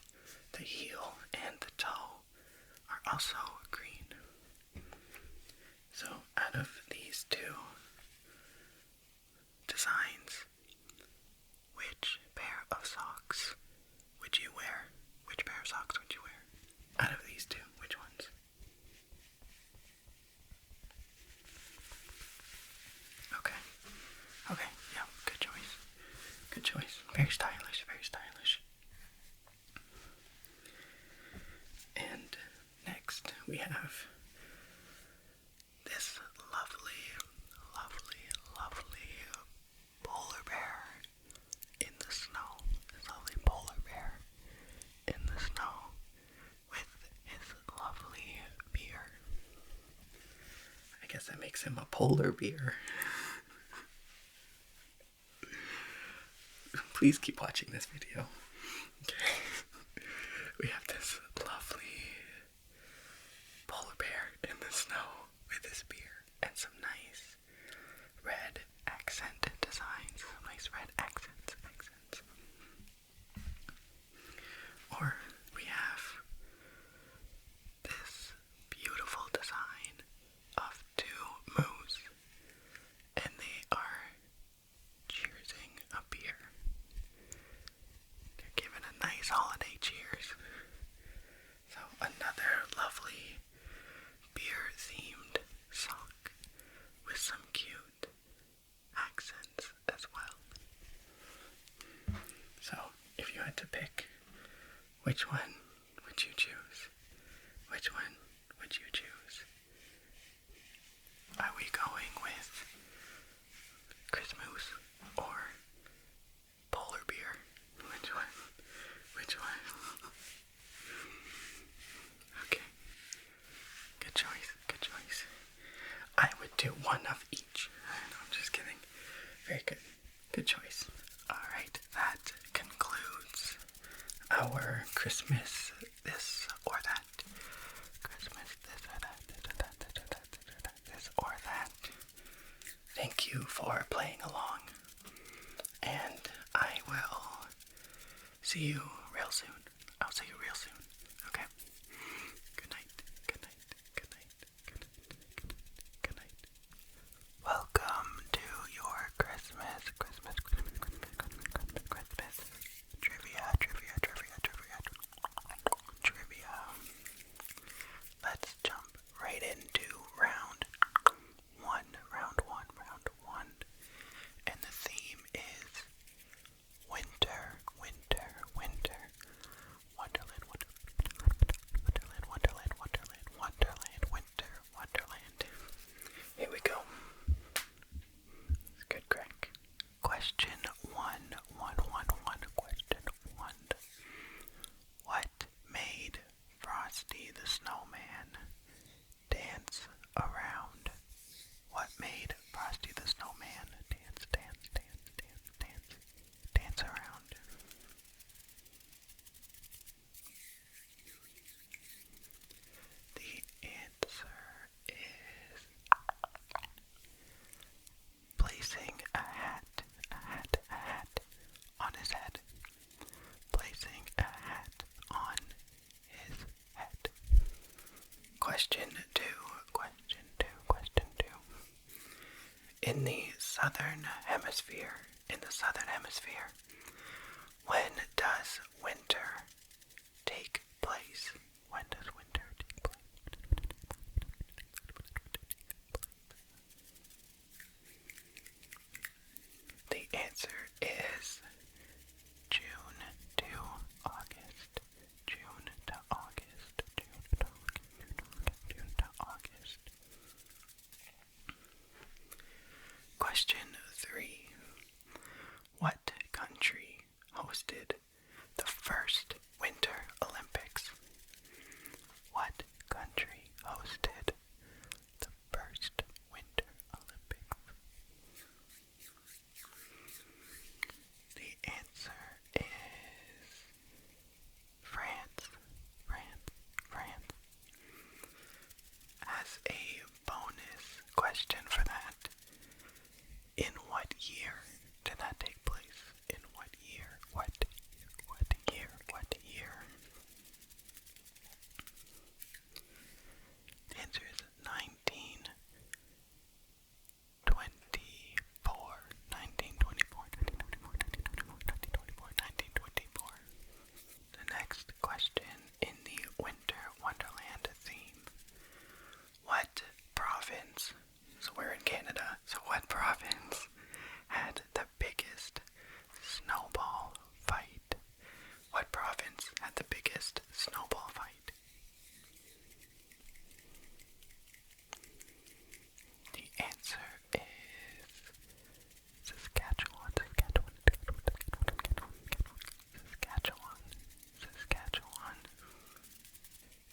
The heel and the toe are also green. So out of these two designs, which pair of socks would you wear? Which pair of socks would you wear? Out of these two, which ones? Okay. Okay, yeah, good choice. Good choice. Very stylish, very stylish. And next we have this lovely, lovely, lovely polar bear in the snow. This lovely polar bear in the snow with his lovely beer. I guess that makes him a polar bear. Please keep watching this video. Okay. We have this lovely polar bear in the snow with his beer and some nice red accented designs. Some nice red accents. Or we have this beautiful design of two moose, and they are cheersing a beer. They're giving a nice holiday cheers. So another lovely beer-themed sock with some cute accents as well. So if you had to pick, which one would you choose? Which one would you choose? Are we going with Christmas or polar beer? Which one? Which one? Okay. Good choice. Good choice. I would do one of each. No, I'm just kidding. Very good. Good choice. Alright, that concludes our Christmas this or that. Christmas this or that. This or that. Thank you for playing along. And I will see you real soon. I'll see you real soon. Okay? Good night. Good night. Good night. Good night. Good night. Welcome to your Christmas trivia. Let's jump right into round one. And the theme is winter. Wonderland. Here we go. It's good crack. Question one. Question one. What made Frosty the Snowman dance around? What made Frosty the Snowman dance around? The answer is placing a hat on his head. Placing a hat on his head. Question two. In the southern hemisphere, when does winter take place? The answer is June to August. Question 3. What country hosted the first question for that. In what year did that take place? In what year? What year? What year? The answer is 1924. The next question in the Winter Wonderland theme. What province, so we're in Canada, so what province had the biggest snowball fight? What province had the biggest snowball fight? The answer is Saskatchewan.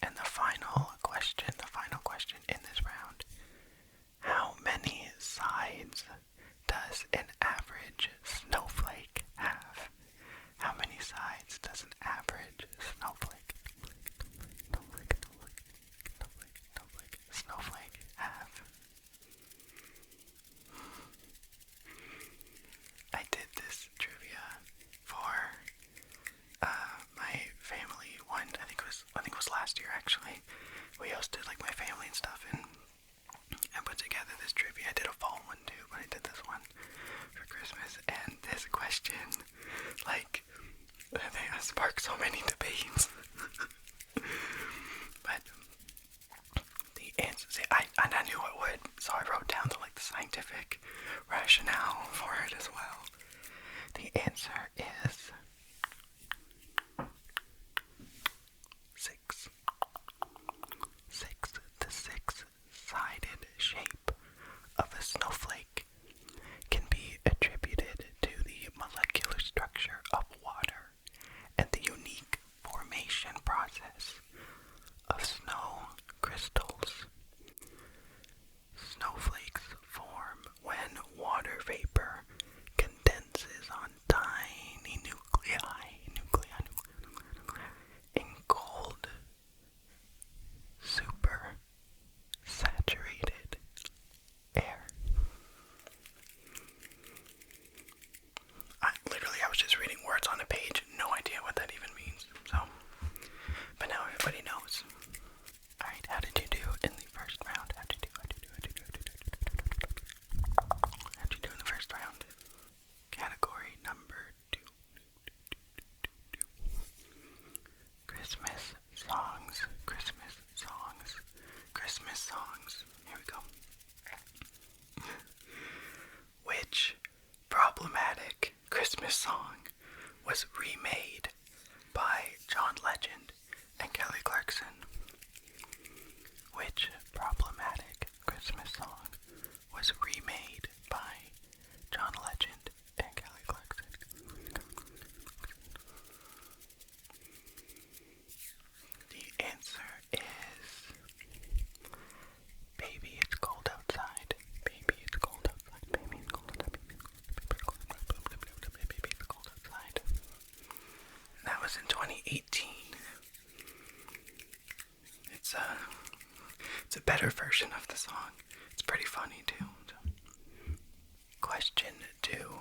And the final question in this round. How many sides does an average snowflake have? How many sides does an average snowflake have? I did this trivia for my family one. I think it was last year actually. We hosted like my family and stuff, and I put together this trivia. I did a fall one too, but I did this one for Christmas. And this question, like, they sparked so many debates. But the answer, see, I knew it would, so I wrote down the scientific rationale for it as well. The answer is 6. The six-sided shape of a snowflake can be attributed to the molecular structure of water and the unique formation process of snow crystals. Snowflakes form when water vapor condenses on tiny nuclei in cold, super saturated air. I was just reading words on a page, no idea what that even means. So, but now everybody knows. Alright, how did you do in the first round? How'd you do in the first round? Category number 2. Christmas songs. Here we go. Which problematic Christmas song was remade by John Legend and Kelly Clarkson? Which problematic Christmas song was remade by John Legend and Kelly Clarkson? The answer is Baby It's Cold Outside. Baby It's Cold Outside. Baby It's Cold Outside. Baby It's Cold Outside. And that was in 2018. It's a better version of the song. It's pretty funny too. Question 2.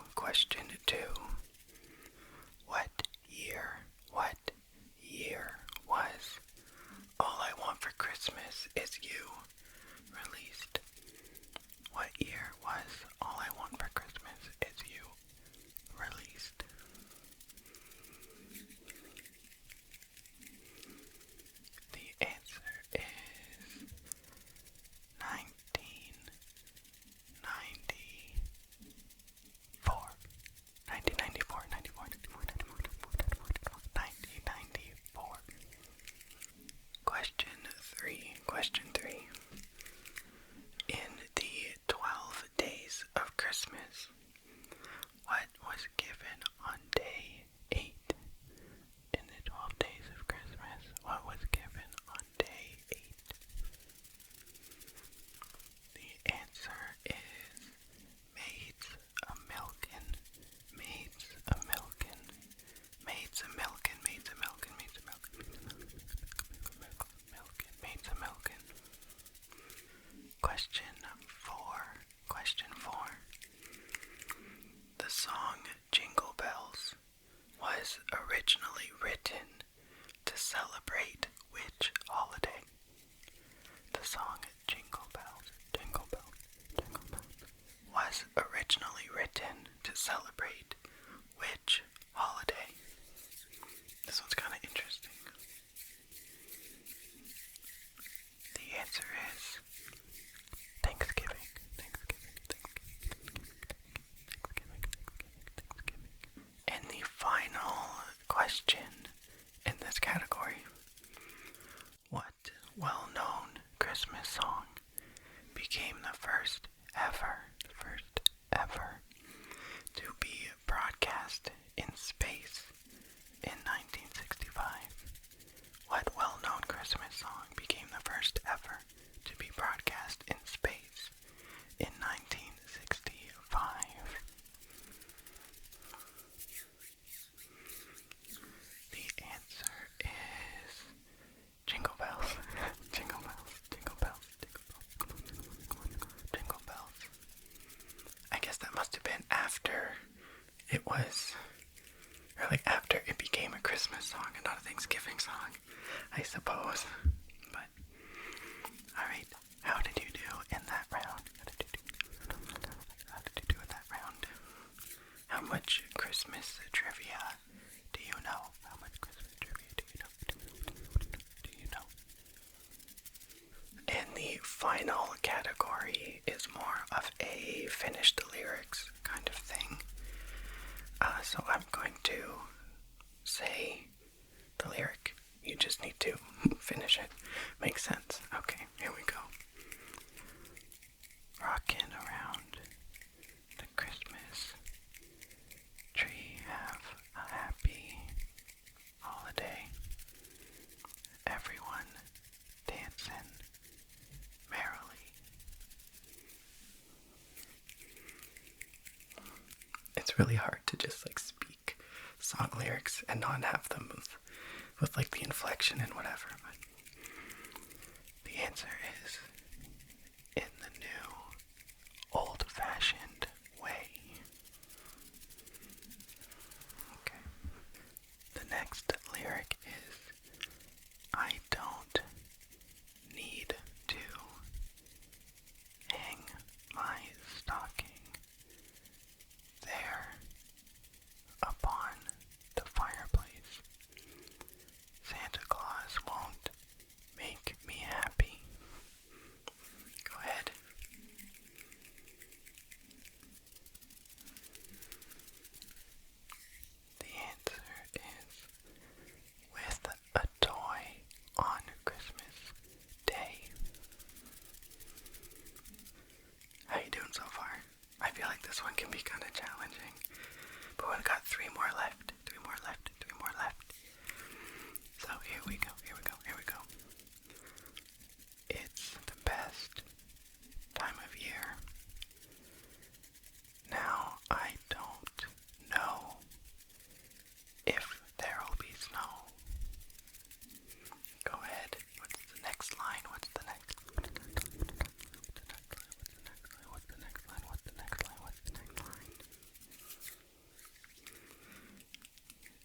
What year was All I Want for Christmas Is You released? What year was All I Want for Christmas Is You released? The answer is 1994. 1994. Question 3. was originally written to celebrate which holiday? The song Jingle Bells, Jingle Bells, Jingle Bells was originally written to celebrate which holiday? This one's kind of interesting. The answer is Thanksgiving. And the final question in this category: what well-known Christmas song became the first ever to be broadcast in space in 1965? What well-known Christmas song became the first ever to be broadcast in space in 1965? The answer is Jingle Bells. Jingle Bells, Jingle Bells, Jingle Bells, Jingle Bells. I guess that must have been after it was, or like after it became a Christmas song and not a Thanksgiving song, I suppose. But, alright, how did you do in that round? How did you do in that round? How much Christmas trivia do you know? How much Christmas trivia do you know? Do you know? And the final category is more of a finish the lyrics kind of thing. So I'm going to say the lyric. You just need to finish it. Makes sense. Okay, here we go. Rockin' around the Christmas tree, have a happy holiday. Everyone dancing merrily. It's really hard to just like speak song lyrics and not have them with like the inflection and whatever, but the answer is in the new old-fashioned way. Okay. The next lyric is, I don't need to hang my stocking there upon the fireplace. Santa Claus won't make me happy. Go ahead. The answer is with a toy on Christmas Day. How you doing so far? I feel like this one can be kind of challenging, but we've got three more left. So here we go. It's the best time of year. Now I don't know if there'll be snow. Go ahead. What's the next line?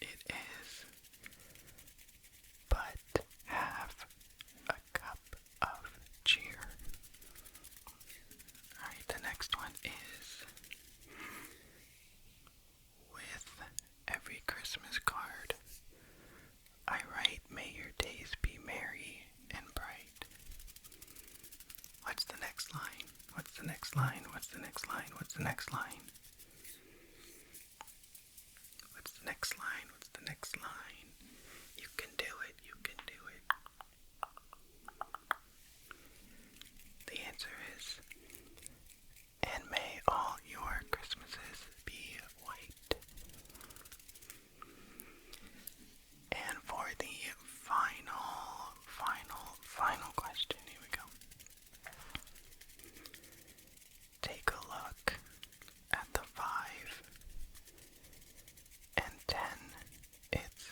It is, but have a cup of cheer. Alright, the next one is, with every Christmas card I write, may your days be merry and bright. What's the next line? You can do it. The answer is, and may all your Christmases be white. And for the final question, here we go. Take a look at the 5 and 10. It's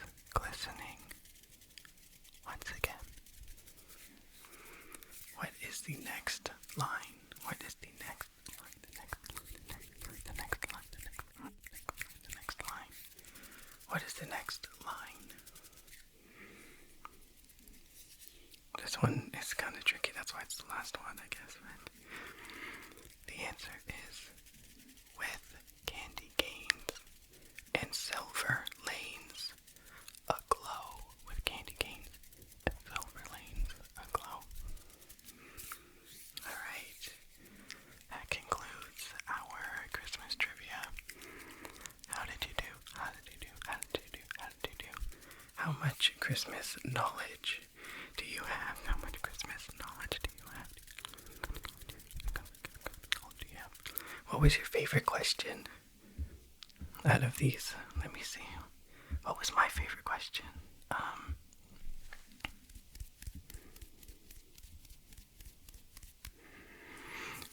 Christmas knowledge do you have? How much Christmas knowledge do you have? What was your favorite question out of these? Let me see. What was my favorite question?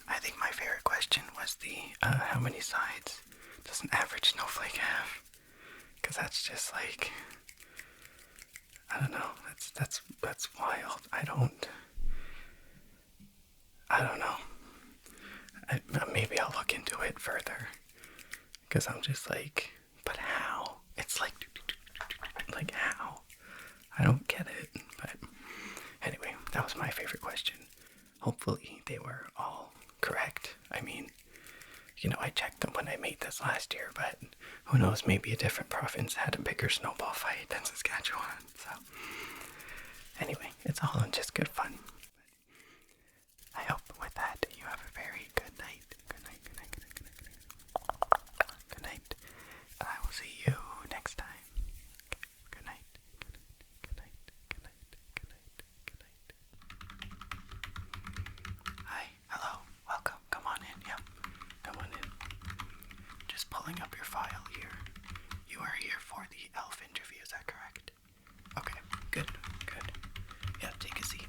I think my favorite question was the how many sides does an average snowflake have? Because that's just like, I don't know. That's wild. I don't know. Maybe I'll look into it further. Because I'm just like, but how? It's like how? I don't get it. But anyway, that was my favorite question. Hopefully they were all correct. I mean, I checked them when I made this last year, but who knows, maybe a different province had a bigger snowball fight than Saskatchewan. So anyway, it's all in just good fun. I hope with that you have a very good night. Good night, good night, good night, good night, good night. Good night. And I will see you next time. Good night. Good night. Good night. Good night. Good night. Hi. Hello. Welcome. Come on in. Yep. Come on in. Just pulling up your file here. You are here for the elf interview, is that correct? Okay. Good. Good. Yeah, take a seat.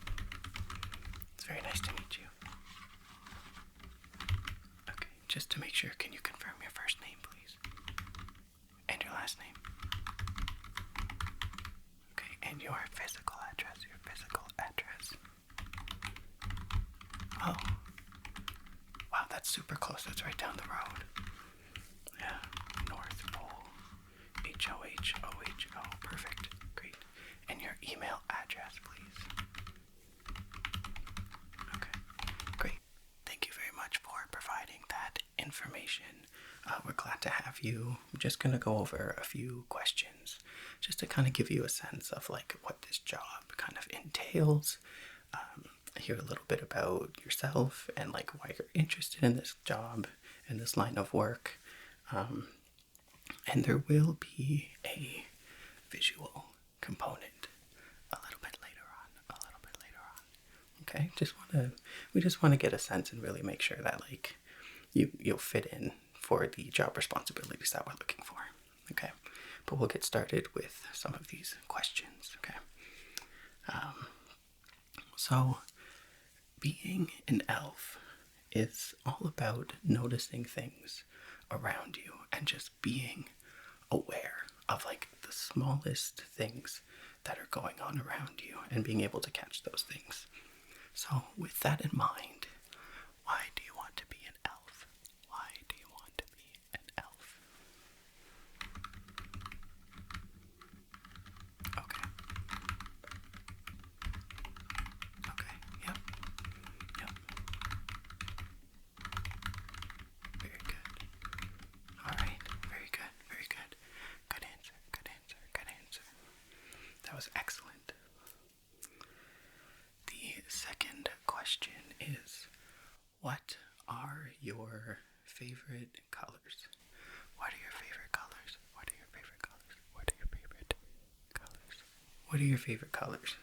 It's very nice to meet you. Okay, just to make sure, can you confirm your first name, please? And your last name? Okay, and your physical address, Oh. Wow, that's super close. That's right down the road. Yeah, North Pole. H-O-H-O-H-O. Perfect. Great. And your email address, please. Okay, great. Thank you very much for providing that information. We're glad to have you. I'm just going to go over a few questions just to kind of give you a sense of like what this job kind of entails. Hear a little bit about yourself and like why you're interested in this job and this line of work. And there will be a visual component a little bit later on. Okay, we just want to get a sense and really make sure that like you'll fit in for the job responsibilities that we're looking for. Okay, but we'll get started with some of these questions. Okay, so being an elf is all about noticing things around you and just being aware of like the smallest things that are going on around you and being able to catch those things. So with that in mind, why do you want to be an elf? Why do you want to be an elf? Okay. Okay, yep. Yep. Very good. Alright, very good, very good. Good answer, good answer, good answer. That was excellent. The second question is, what are your favorite colors? What are your favorite colors? What are your favorite colors? What are your favorite colors? What are your favorite colors?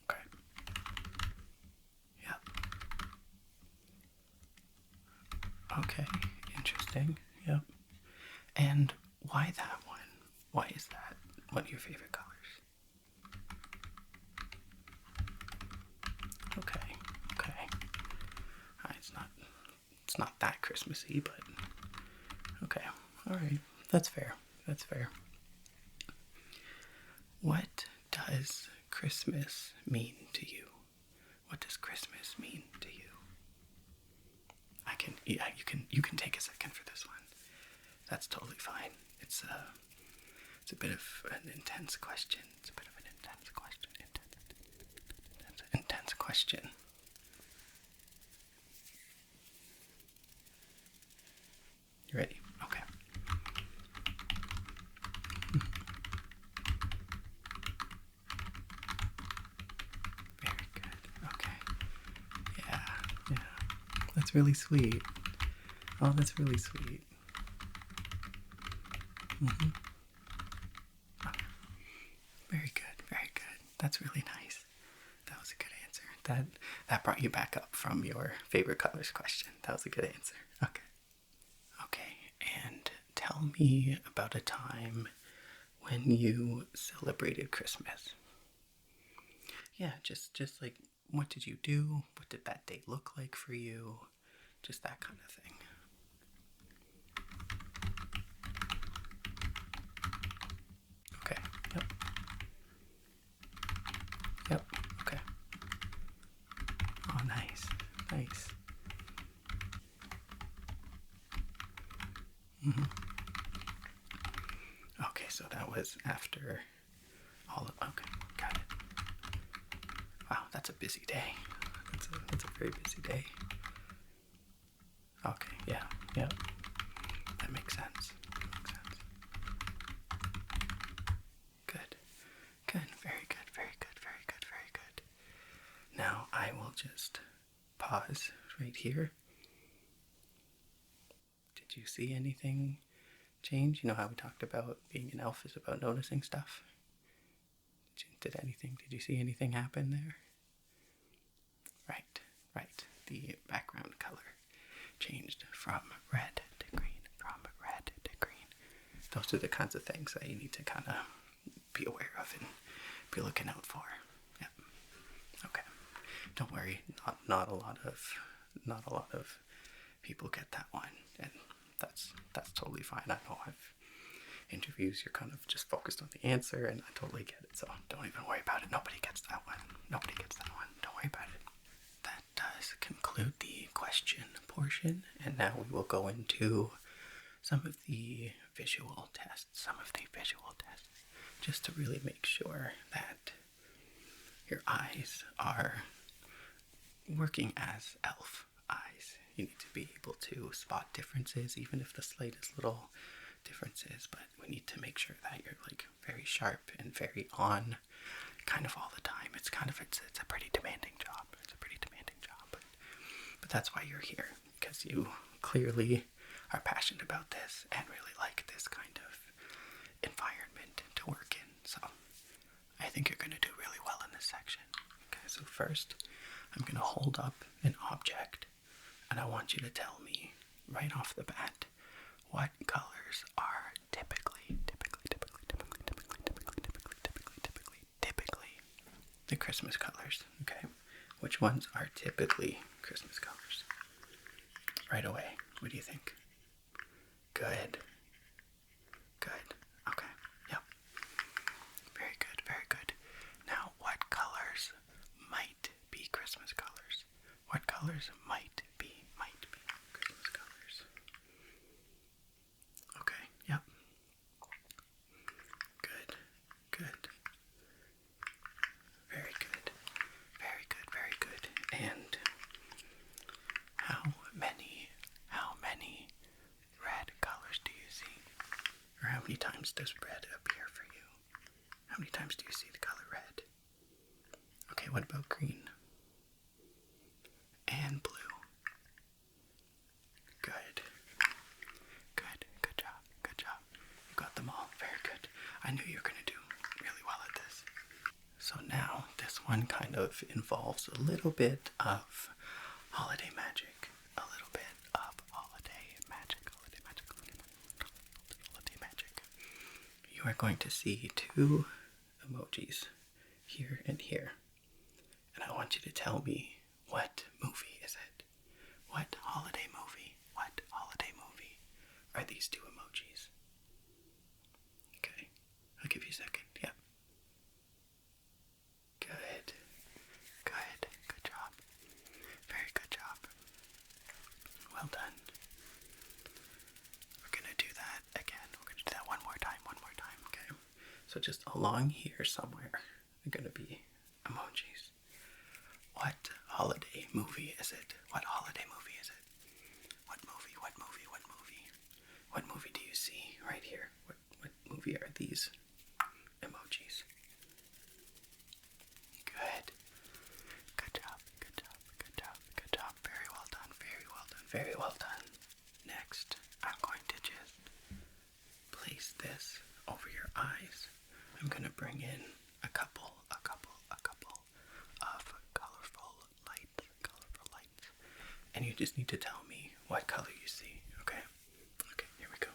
Okay. Yep. Okay, interesting. Yep. And why that one? Why is that one of your favorite colors? Okay, okay. It's not that Christmassy, but okay. Alright. That's fair. That's fair. What does Christmas mean to you? What does Christmas mean to you? You can take a second for this one. That's totally fine. It's a bit of an intense question. It's a bit of an intense question. Intense question. You ready? Okay. Very good. Okay. Yeah. That's really sweet. Oh, that's really sweet. Very good, very good. That's really nice. That was a good answer. That brought you back up from your favorite colors question. That was a good answer. Okay. Okay, and tell me about a time when you celebrated Christmas. Yeah, just like what did you do? What did that day look like for you? Just that kind of thing. Okay. Yep. Yep. Okay. Oh, nice. Nice. Hmm. Okay, so that was after all of. Okay, got it. Wow, that's a busy day. That's a very busy day. Okay, yeah, yeah. That makes sense. Makes sense. Good. Good. Very good. Very good. Very good. Very good. Now I will just pause right here. Did you see anything change? You know how we talked about being an elf is about noticing stuff? Did you see anything happen there? Right, right. The background color changed from red to green, from red to green. Those are the kinds of things that you need to kind of be aware of and be looking out for. Yep. Okay. Don't worry. Not a lot of people get that one, and that's totally fine. I know I've interviews, you're kind of just focused on the answer, and I totally get it, so don't even worry about it. Nobody gets that one. Nobody gets that one. Don't worry about it. That does conclude the question portion, and now we will go into some of the visual tests. Just to really make sure that your eyes are working as elf eyes. You need to be able to spot differences, even if the slightest little differences, but we need to make sure that you're like very sharp and very on kind of all the time. It's a pretty demanding job. But that's why you're here, because you clearly are passionate about this and really like this kind of environment to work in. So I think you're going to do really well in this section. Okay, so first I'm going to hold up an object, and I want you to tell me right off the bat what colors are typically the Christmas colors. Okay, which ones are typically Christmas colors? Right away, what do you think? Good. Okay, yep. Very good, very good. Now, what colors might be Christmas colors? What colors might be Christmas colors? Okay, yep. Good. Very good. Very good. And how many red colors do you see? Or how many times does red appear for you? How many times do you see the color red? Okay, what about green? And blue? Good. Good job. You got them all. Very good. I knew you were going to do really well at this. So now, this one kind of involves a little bit of holiday magic. A little bit of holiday magic. You are going to see two emojis, here and here. And I want you to tell me, what movie is it? What holiday movie are these two emojis? Okay, I'll give you a second. Yep. Good job. Very good job. Well done. We're gonna do that again. We're gonna do that one more time, okay? So just along here somewhere are gonna be emojis. What holiday movie is it? What movie do you see right here? What movie are these emojis? Good job. Very well done. Next, I'm going to just place this over your eyes I'm gonna bring in a couple of colorful lights, and you just need to tell me what color you see, okay? Okay, here we go.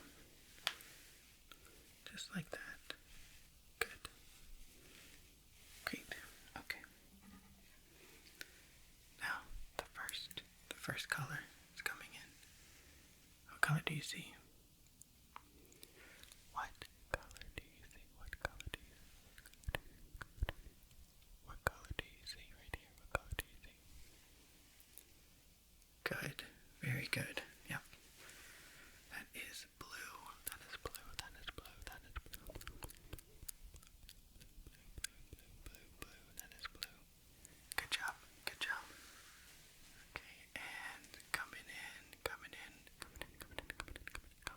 Just like that. Good. Great. Okay. Now, the first color is coming in. What color do you see? What color do you see? What color do you see? What color do you see right here? What color do you see? Good. Very good. Yep. That is blue. That is blue. That is blue. That is blue. Blue. That is blue. Good job. Good job. Okay, and coming in.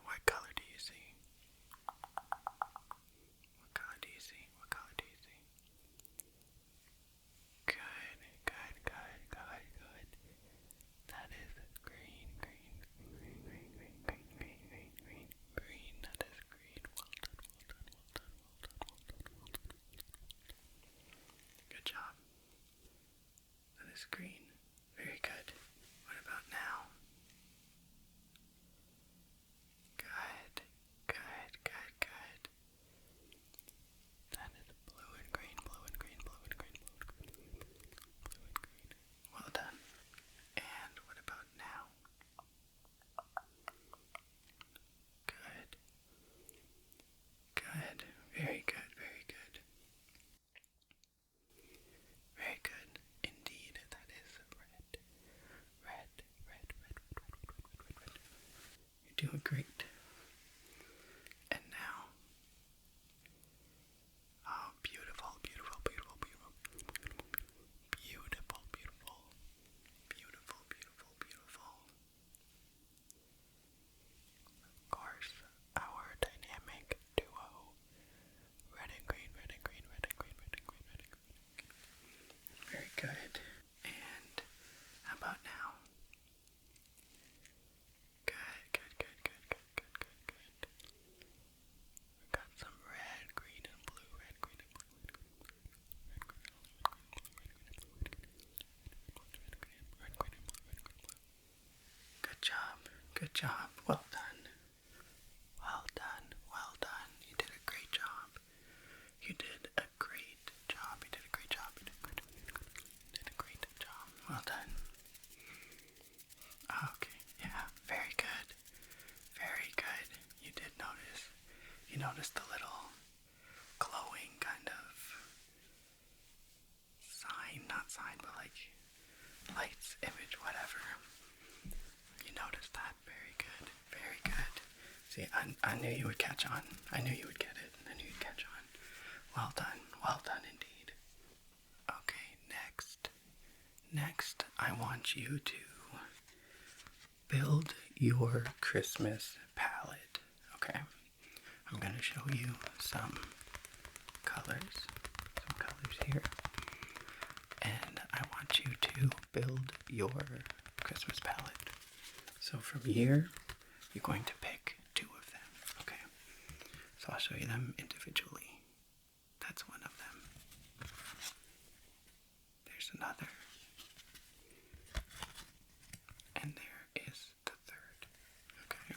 What color do you see? What color do you see? What color do you see? Good. That is green. Green. That is green. Well done. Good job. That is green. Very good. What about now? Good. That is blue and green. Well done. And what about now? Good. Very good. Very good. Indeed, that is red. You're doing great. And now, oh, beautiful. Of course, our dynamic duo. Red and green. Very good. And how about now? Good. We got some red, green, and blue. Good job. Well done. You did a great job. Well done. Okay, yeah, very good. You did notice. You noticed the little glowing kind of but like lights, image, whatever. You noticed that. Very good. See, I knew you would catch on. I knew you would get it. I knew you'd catch on. Well done indeed. Okay, next I want you to build your Christmas palette. Okay, I'm gonna show you some colors here, and I want you to build your Christmas palette. So from here, you're going to pick 2 of them. Okay, so I'll show you them individually. That's one of them. There's another. And there is the third. Okay.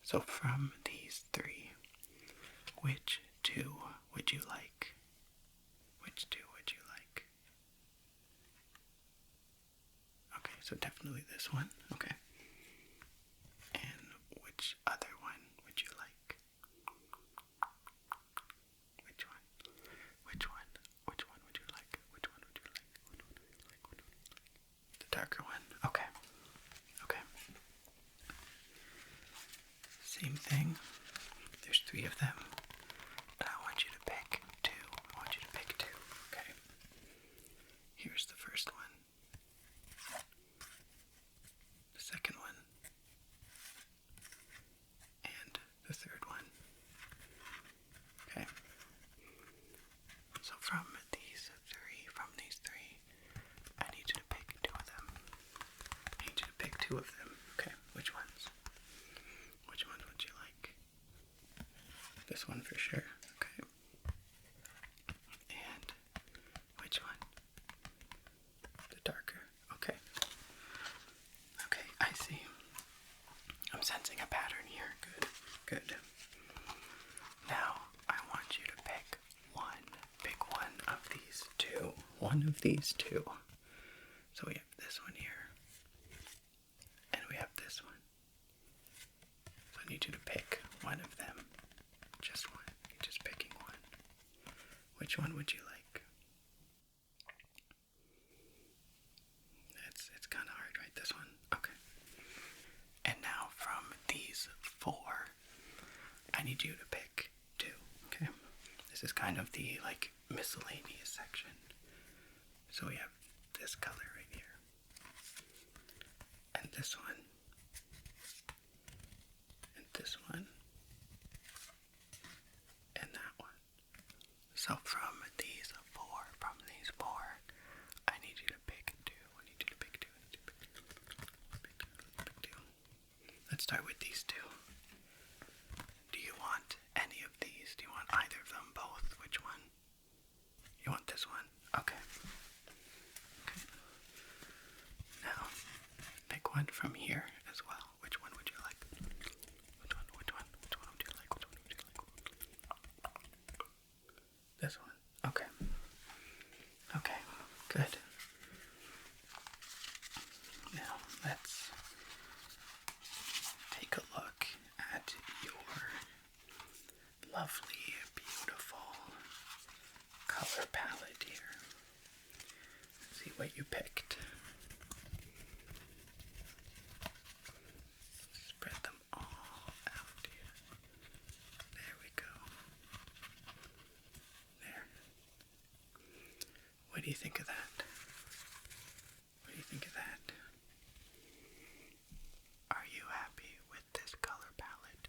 So from these 3, which 2 would you like? Okay, so definitely this one. Okay. And which other one would you like? Which one would you like? The darker one. Okay. Same thing. There's 3 of them. And I want you to pick 2. Okay. Here's the first one. The second one. And the third one. Okay. So from these three, I need you to pick 2 of them. Okay. Which ones? Which ones would you like? This one for sure. Okay. Good. Now, I want you to pick one. Pick one of these two. One of these two. So we have this one here. And we have this one. So I need you to pick one of them. Just one. You're just picking one. Which one would you like? It's kind of hard, right? This one? Okay. And now from these four, I need you to pick two, okay? This is kind of the, like, miscellaneous section. So we have this color right here. And this one. And this one. And that one. So from these four, I need you to pick two. I need you to pick two. Pick two. Let's start with these two. Do you want any of these? Do you want either of them? Both? Which one? You want this one? Okay. Okay. Now, pick one from here as well. Which one would you like? Which one? Which one? Which one would you like? Which one would you like? This one. Okay. Okay. Good. Now, let's take a look at your lovely, beautiful color palette here. See what you picked. Spread them all out here. There we go. There. What do you think of that? What do you think of that? Are you happy with this color palette?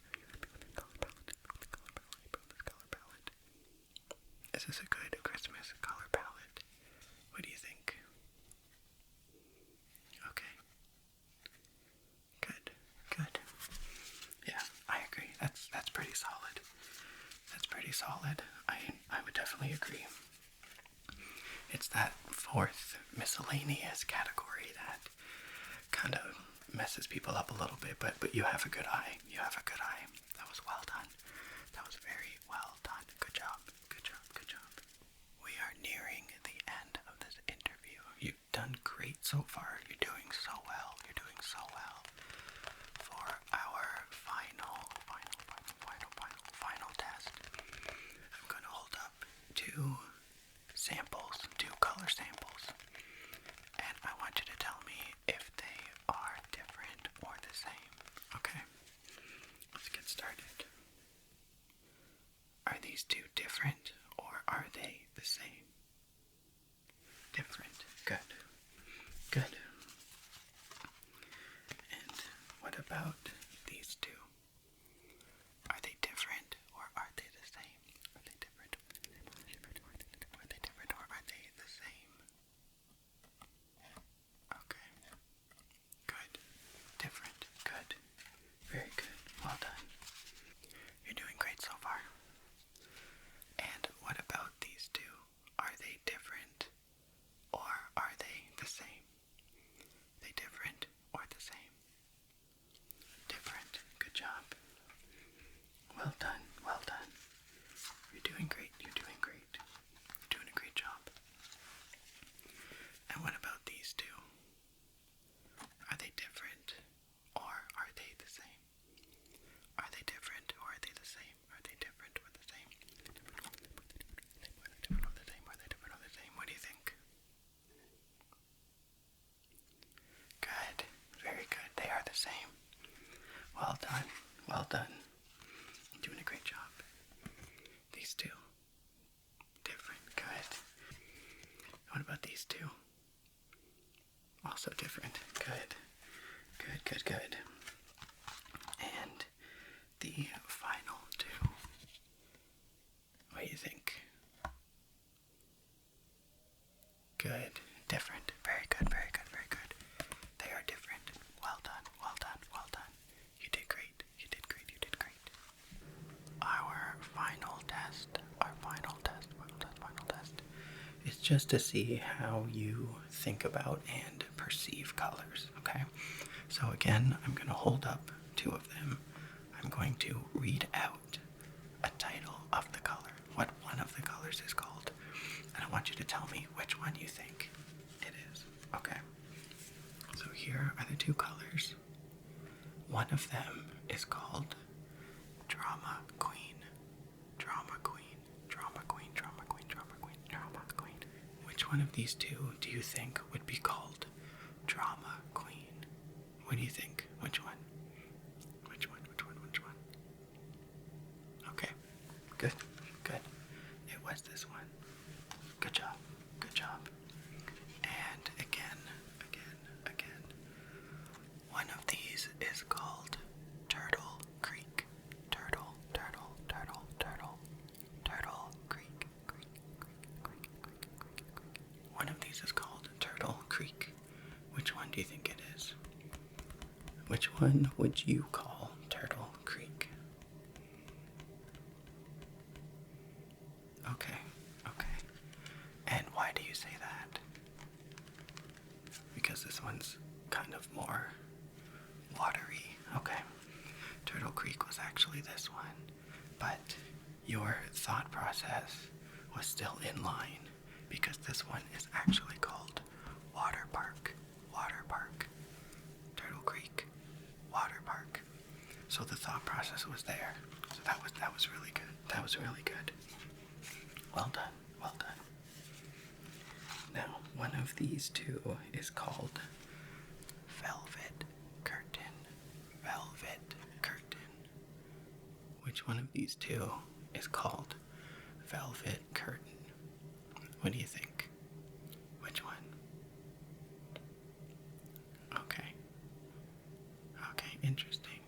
Is this a good Christmas color palette? What do you think? Okay. Good. Good. Yeah, I agree. That's pretty solid. That's pretty solid. I would definitely agree. It's that fourth miscellaneous category that kind of messes people up a little bit, but you have a good eye. You have a good eye. That was well done. That was very well done. Good job. Good job. Good job. We are nearing the end of this interview. You've done great so far. You're doing so well. You're doing so well. For our final test, I'm going to hold up two samples, two color samples, and I want you to tell me if they are different or the same. Okay? Let's get started. Are these two different or are they the same? Different. Good. Good. And what about these two? Are they different or are they the same? Are they different? Are they different or are they the same? Okay. Good. Different. Good. Very good. Well done. You're doing great so far. And what about these two? Are they different or are they the same? They different or the same? Different. Good job. Well done. Well done. You're doing great. You're doing great. You're doing a great job. And what about these two? Are they different or are they the same? Are they different or are they the same? Are they different or the same? Are they different or the same? Are they different or the same? What do you think? Good. Very good. They are the same. Well done. Well done. You're doing a great job. These two. Different. Good. What about these two? Also different. Good. Good, good, good. And the final two. What do you think? Good. Different. Very good, very good, very good. They are different. Well done, well done, well done. You did great. You did great, you did great. Our final test is just to see how you think about and perceive colors, okay? So again, I'm going to hold up two of them. I'm going to read out a title of the color, what one of the colors is called, and I want you to tell me which one you think it is. Okay? So here are the two colors. One of them is called Drama Queen. Drama Queen. Drama Queen. Drama Queen. Drama Queen. Drama Queen. Which one of these two do you think would be called Drama Queen? What do you think? Which one? Which one? Which one? Which one? Okay. Good. Good. It was this one. Good job. Good job. And again. One of these is called Turtle Creek. Turtle Creek. One of these is called Turtle Creek. Which one do you think it is? Which one would you call Turtle Creek? Okay. And why do you say that? Because this one's kind of more watery. Okay. Turtle Creek was actually this one, but your thought process was still in line because this one is actually called Water Park. Water Park. Turtle Creek. Water Park. So the thought process was there. So that was really good. That was really good. Well done. Well done. Now, one of these two is called Velvet Curtain. Velvet Curtain. Which one of these two is called Velvet Curtain? What do you think? Which one? Okay. Okay, interesting.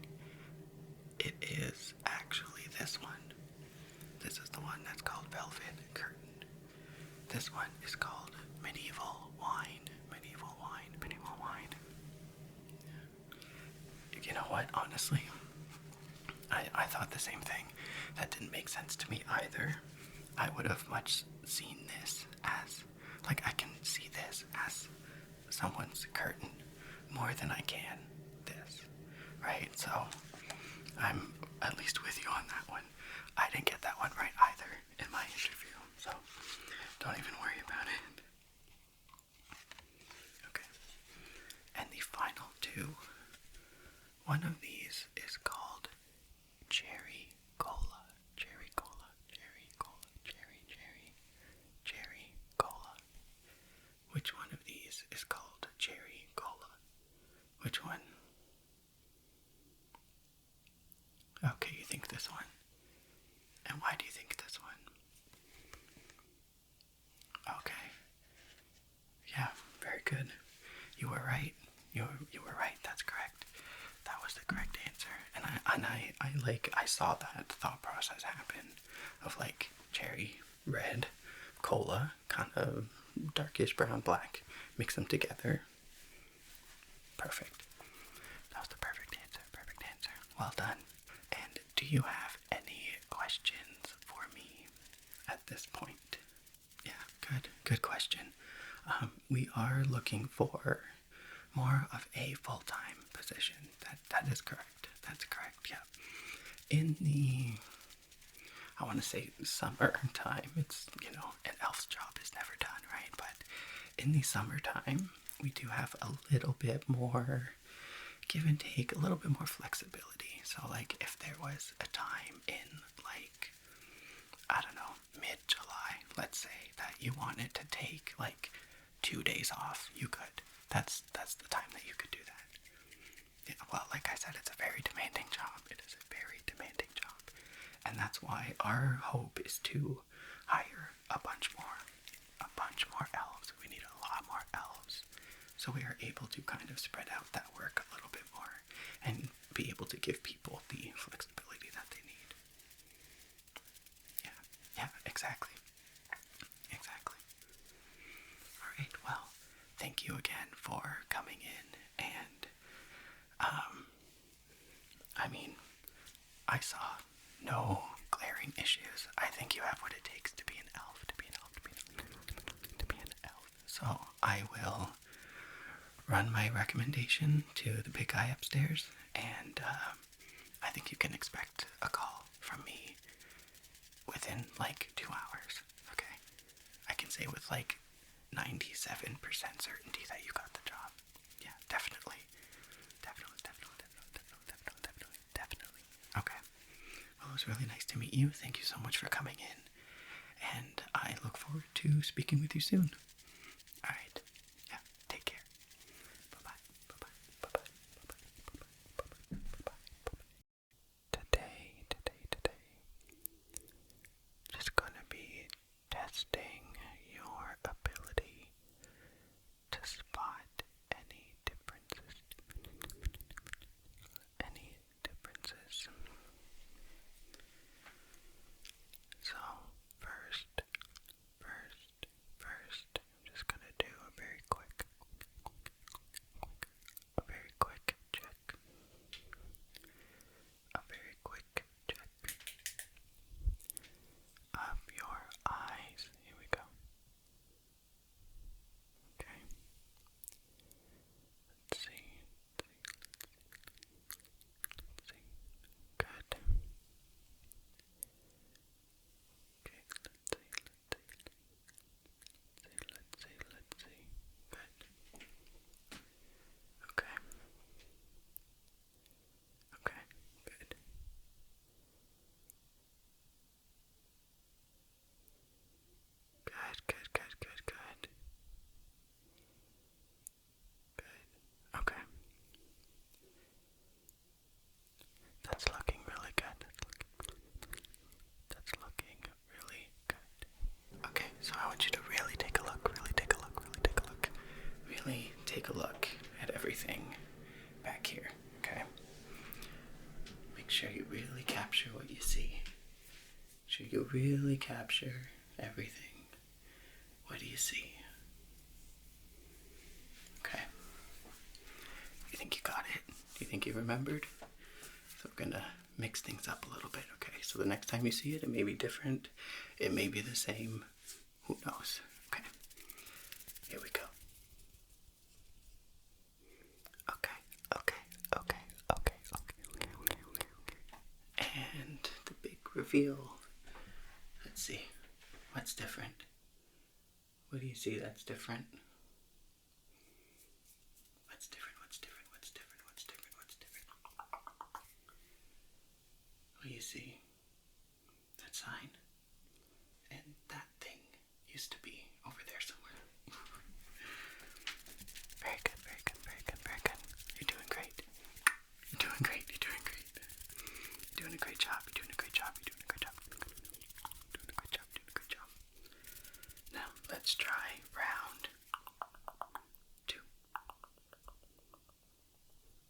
It is actually this one. This is the one that's called Velvet Curtain. This one is called Medieval Wine. Medieval Wine. Medieval Wine. You know what? Honestly, I thought the same thing. That didn't make sense to me either. I would have much seen this as, like, I can see this as someone's curtain more than I can this, right? So I'm at least with you on that one. I didn't get that one right either in my interview, so don't even worry about it. Okay. And the final two, one of these is called Cherry Cola. Cherry Cola. Cherry Cola. Cherry Cola. Which one of these is called Cherry Cola? Which one? Okay, you think this one. And why do you think this one? Okay. Yeah, very good. You were right. You were right. That's correct. That was the correct answer. And I saw that thought process happen of like cherry, red, cola, kind of darkish brown, black. Mix them together. Perfect. That was the perfect answer. Perfect answer. Well done. And do you have any questions for me at this point? Yeah, good. Good question. We are looking for more of a full-time position. That is correct. That's correct, yeah. In the, I want to say summertime, it's, an elf's job is never done, right? But in the summertime, we do have a little bit more give and take, a little bit more flexibility. So, like, if there was a time in, like, I don't know, mid-July, let's say, that you wanted to take, like, 2 days off, you could. That's the time that you could do that. Yeah, well, like I said, it's a very demanding job. It is a very demanding job. And that's why our hope is to hire a bunch more elves. We need a lot more elves. So we are able to kind of spread out that work a little bit more and be able to give people the flexibility that they need. Yeah, exactly. Alright, well, thank you again for coming in, and I saw no glaring issues. I think you have what it takes to be an elf, to be an elf. So I will run my recommendation to the big guy upstairs, and I think you can expect a call from me within like 2 hours, okay? I can say with like 97% certainty that you got the job. Yeah, definitely. Definitely. Okay. Well, it was really nice to meet you. Thank you so much for coming in. And I look forward to speaking with you soon. Alright. Yeah, take care. Bye-bye. Today, just gonna be testing your ability to spot any differences. So, first, I'm just gonna do a very quick check. A very quick check of your eyes. Here we go. Okay. Let's see. Good. Okay, let's see. Good. Okay. Good. Good. Okay. That's looking really good. That's looking really good. Okay, so I want you to really take a look. Really take a look at everything back here, okay? Make sure you really capture what you see. Make sure you really capture everything. What do you see? Okay. You think you got it? Do you think you remembered? So we're gonna mix things up a little bit, okay? So the next time you see it, it may be different. It may be the same. Who knows? Okay. Here we go. Okay. And the big reveal. Let's see. What's different? What do you see that's different? What's different? What do you see? That sign? And that thing used to be over there somewhere. Very good. You're doing great. You're doing a great job. Now, let's try round 2.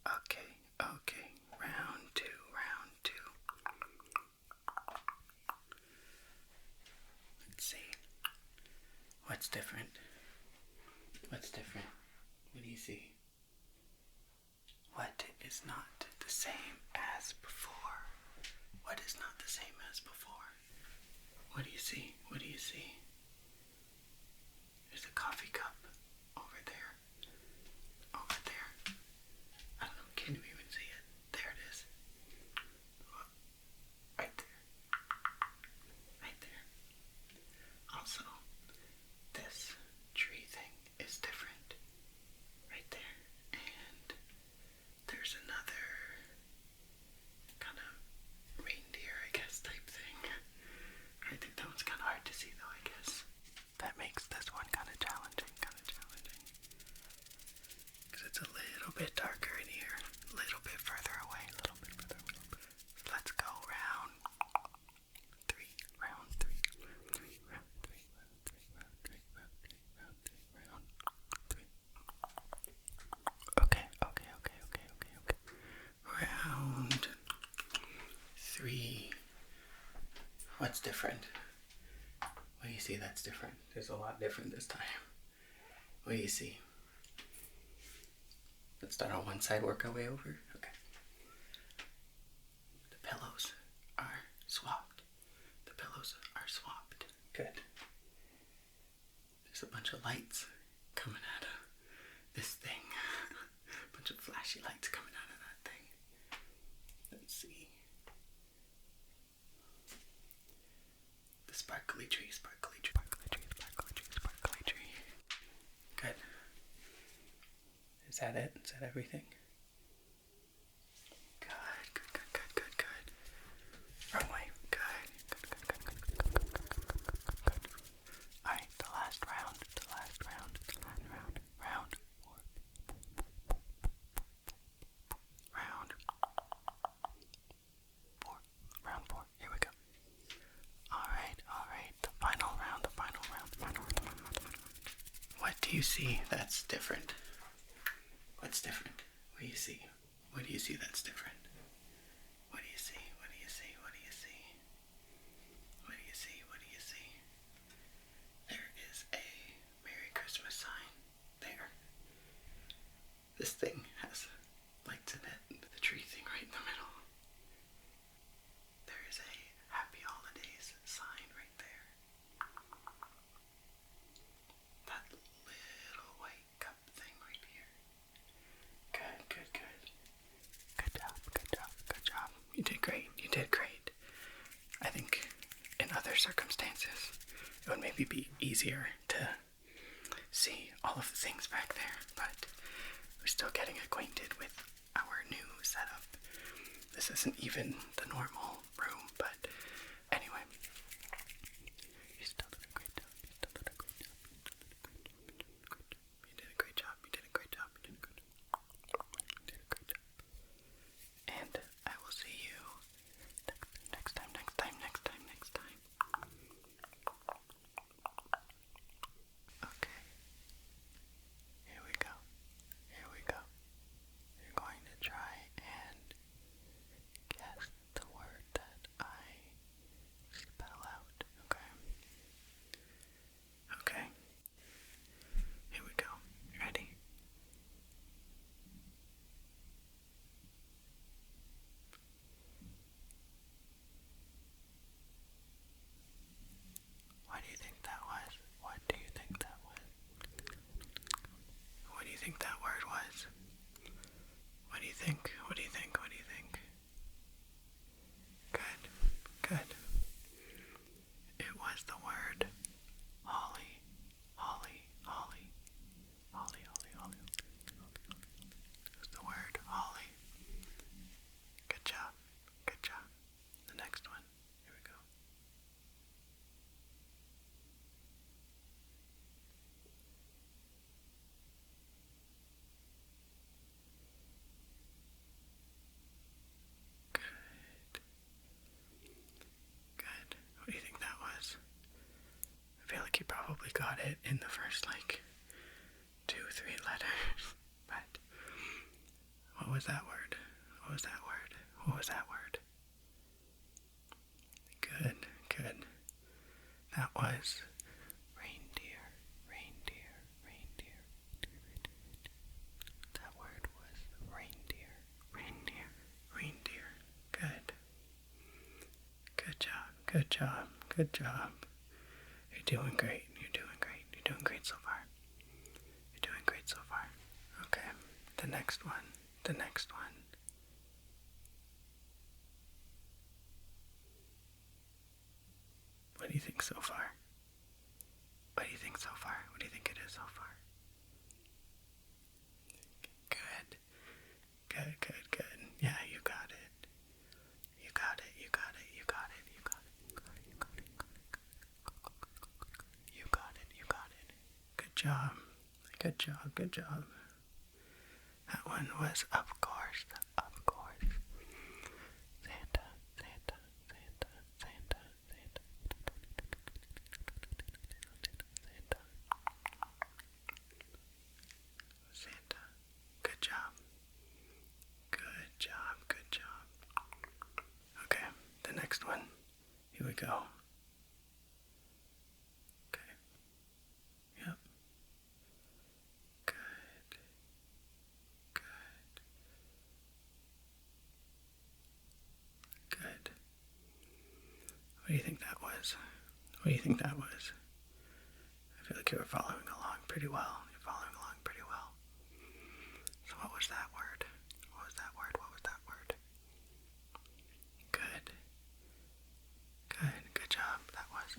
Okay. Round two. Let's see. What's different? What do you see? What is not the same as before? What do you see? There's a coffee cup over there. I don't know, can you even see it? There it is. Right there. Also, this tree thing is different. Right there. And there's another kind of reindeer, I guess, type thing. I think that one's kind of hard to see, though, I guess. That makes this one kind of challenging. Because it's a little bit darker in here. A little bit further away. So let's go round 3. Okay. Round 3. What's different? What do you see that's different? There's a lot different this time. What do you see? Let's start on one side, work our way over. Okay. The pillows are swapped. Good. There's a bunch of lights coming out of this thing. A bunch of flashy lights coming out of that thing. Let's see. sparkly tree, sparkly tree, sparkly tree, sparkly tree, sparkly tree. Good. Is that it? Is that everything? Good, good, good, good, good, good. Wrong way. Good, good, good, good, good, good, good, good, good, good, good. Alright, the last round, the last round, the last round, round four. Round four, round four. Here we go. Alright, the final round, the final round, the final round, the final round, the final round. What do you see that's different? What's different? What do you see? What do you see that's different? What do you see? What do you see? What do you see? What do you see? What do you see? There is a Merry Christmas sign there. This thing has lights in it, the tree thing right in the middle. There is a Happy Holidays sign right there. That little white cup thing right here. Good, good, good. Good job, good job, good job. You did great, you did great. I think in other circumstances, it would maybe be easier to see all of the things back there, but we're still getting acquainted with our new setup. This isn't even the normal room, but anyway. You still did a great job, you still did a great job, you did a great job, you did a great job, you did a great job, you did a great job. And I will see you next time. Okay. Here we go. You're going to try and guess the word that I spell out. Okay. Here we go. You ready? What do you think that was? What do you think that was? What do you think that word was? What do you think? What do you think? What do you think? Good. Good. It was the word holly. Holly, holly. Holly, holly, holly. It was the word holly. Good job. Good job. The next one. Here we go. Good. What do you think that was? I feel like you probably got it in the first, 2, 3 letters. But what was that word? What was that word? What was that word? Good, good. That was reindeer, reindeer, reindeer. That word was reindeer, reindeer, reindeer. Good. Good job, good job, good job. You're doing great, you're doing great, you're doing great so far. You're doing great so far. Okay, the next one, the next one. What do you think so far? What do you think so far? What do you think it is so far? Good. Good, good, good. Yeah, you got it. You got it, you got it, you got it, you got it, you got it, you got it, you got it, you got it. Good job. Good job, good job. That one was of course, of course. Santa, Santa, Santa, Santa, Santa. Santa. Santa. Good job. Good job, good job. Okay, the next one. Here we go. Okay. Yep. Good. Good. Good. What do you think that was? What do you think that was? I feel like you were following along pretty well. You're following along pretty well. So what was that word? What was that word? What was that word? Good. Good. Good job. That was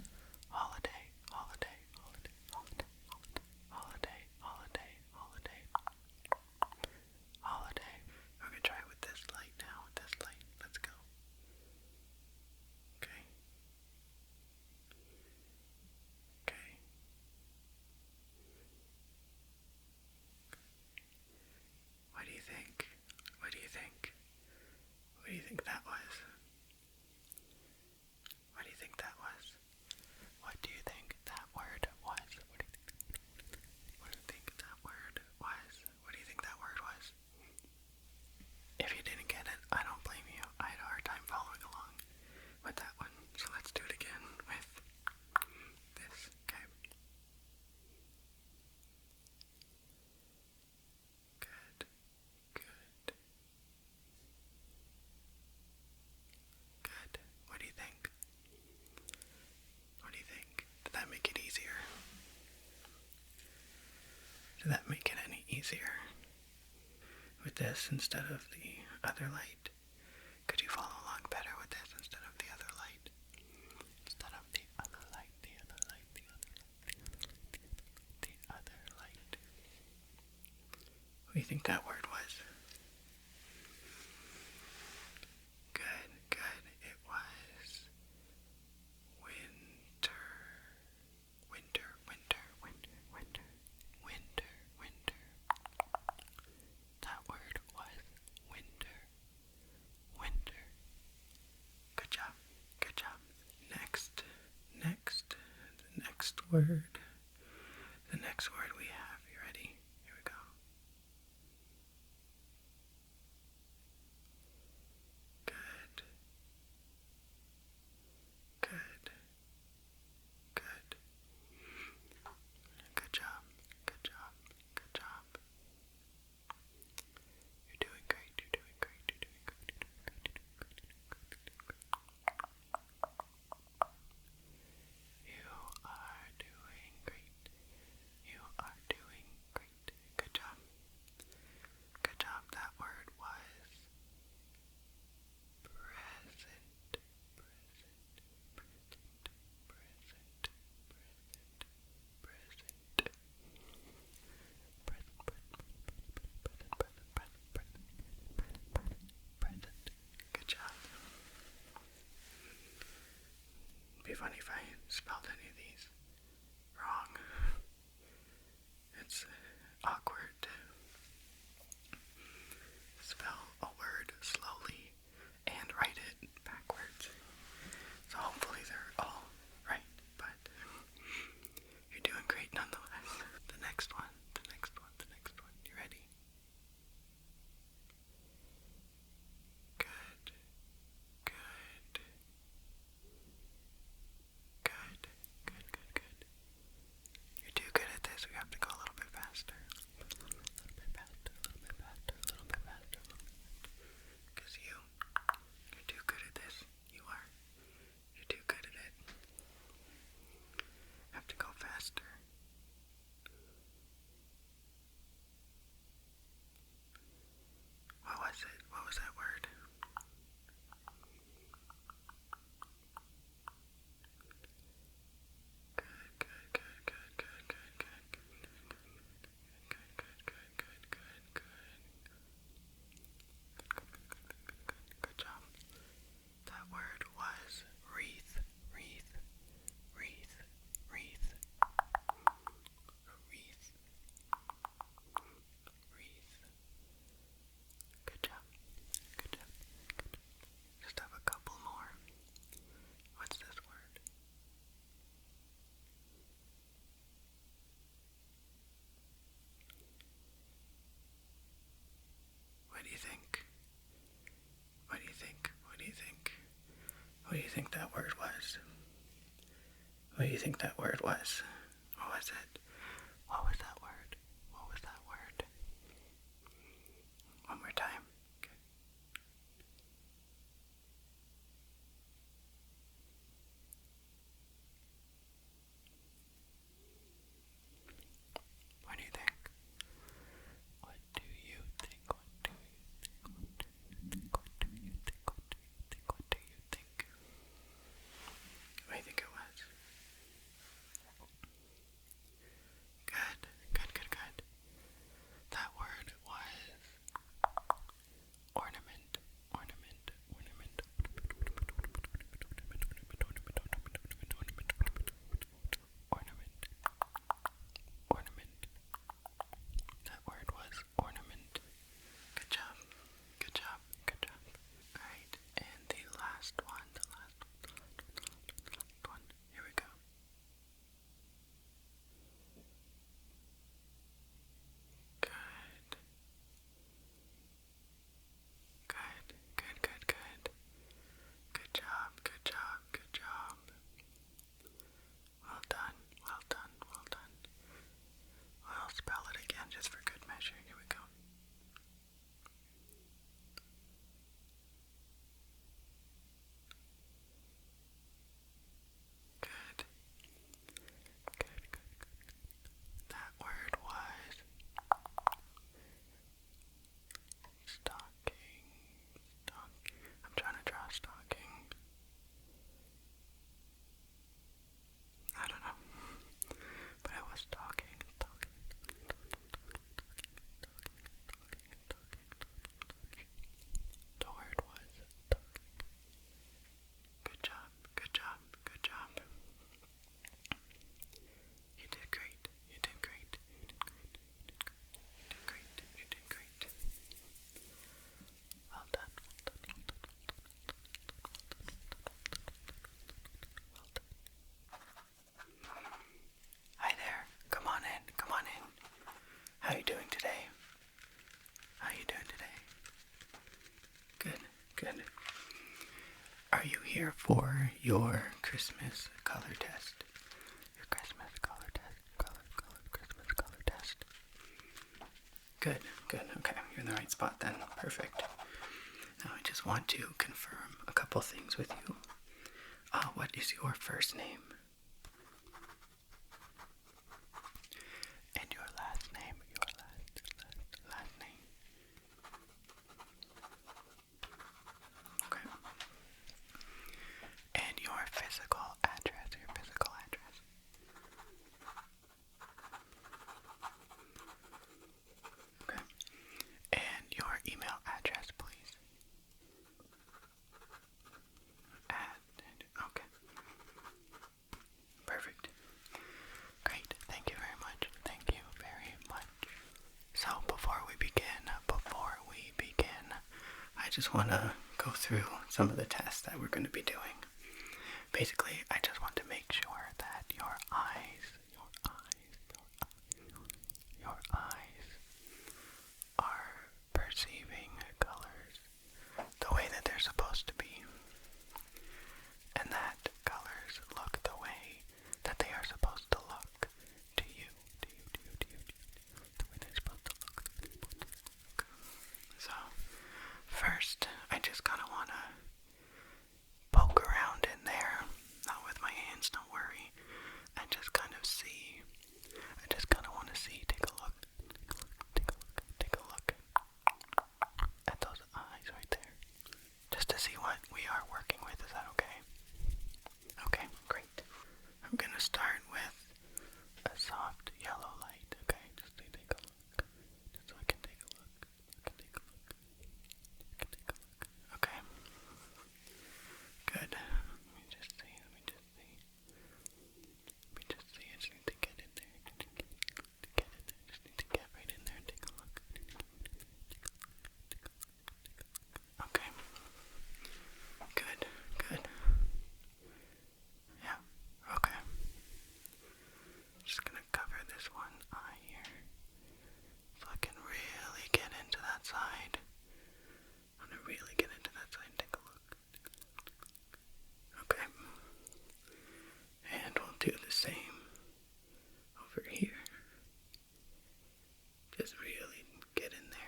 that make it any easier? With this instead of the other light? Could you follow along better with this instead of the other light? Instead of the other light, the other light, the other light, the other light. What do you think that word was? Good, good. It was winter. Winter, winter, winter, winter, winter, winter. That word was winter. Winter. Good job. Good job. Next. The next word. The next word we have. You ready? Here we go. Good. Good. Good. Good job. Good job. Good job. You're doing great. You're doing great. You're doing great. You're doing great. You are doing great. You are doing great. Good job. Good job. That word was present. Present. Good job. It'd be funny if I spelled any of these wrong. It's awkward to spell a word slowly and write it backwards. So hopefully they're all right, but you're doing great nonetheless. The next one, the next one, the next one. You ready? Good. Good. Good. Good, good, good. You're too good at this. We have to go a little bit faster. A little bit faster, a little bit faster, a little bit faster, a little bit faster. Because you're too good at this. You are. You're too good at it. Have to go faster. What was it? What was that word? Good, good, good, good, good, good, good, good, good, good, good, good, good. Good job. That word was wreath, wreath, wreath, wreath, wreath, wreath. Good job. Good job. Just have a couple more. What's this word? What do you think? What do you think? What do you think? What do you think that word was? What do you think that word was? What was it? What was that word? What was that word? One more time. Okay. What do you think? What do you think? What do you think? What do you think? What do you think? What do you think? What do you think it was? good. Are you here for your Christmas color test? Your Christmas color test. Christmas color test. Good, good. Okay, you're in the right spot then. Perfect. Now I just want to confirm a couple things with you. What is your first name? And your last name? Your last name. Okay. And your physical address. Your physical address. Okay. And your email address, please. Okay. Perfect. Great. Thank you very much. Thank you very much. So before we begin, I just want to go through some of the tests that we're going to be doing. Basically, I just want to make sure that your eyes are perceiving colors the way that they're supposed to be, and that colors look the way that they are supposed to look to you, the way they're supposed to look. So, first, I just kind of want to poke around in there, not with my hands, don't worry, and just kind of see. I just kind of want to see, take a look at those eyes right there, just to see what we are working with. Is that okay? Okay, great. I'm gonna start with a soft yellow light, okay? Just to take a look. Just so I can take a look. Okay. Good. Let me just see. I just need to get in there. Just need to get right in there and take a look. Okay. Good. Yeah. Okay. Just gonna cover this one eye here, so I can really get into that side. I'm gonna really get into that side and take a look. Okay. And we'll do the same over here. Just really get in there.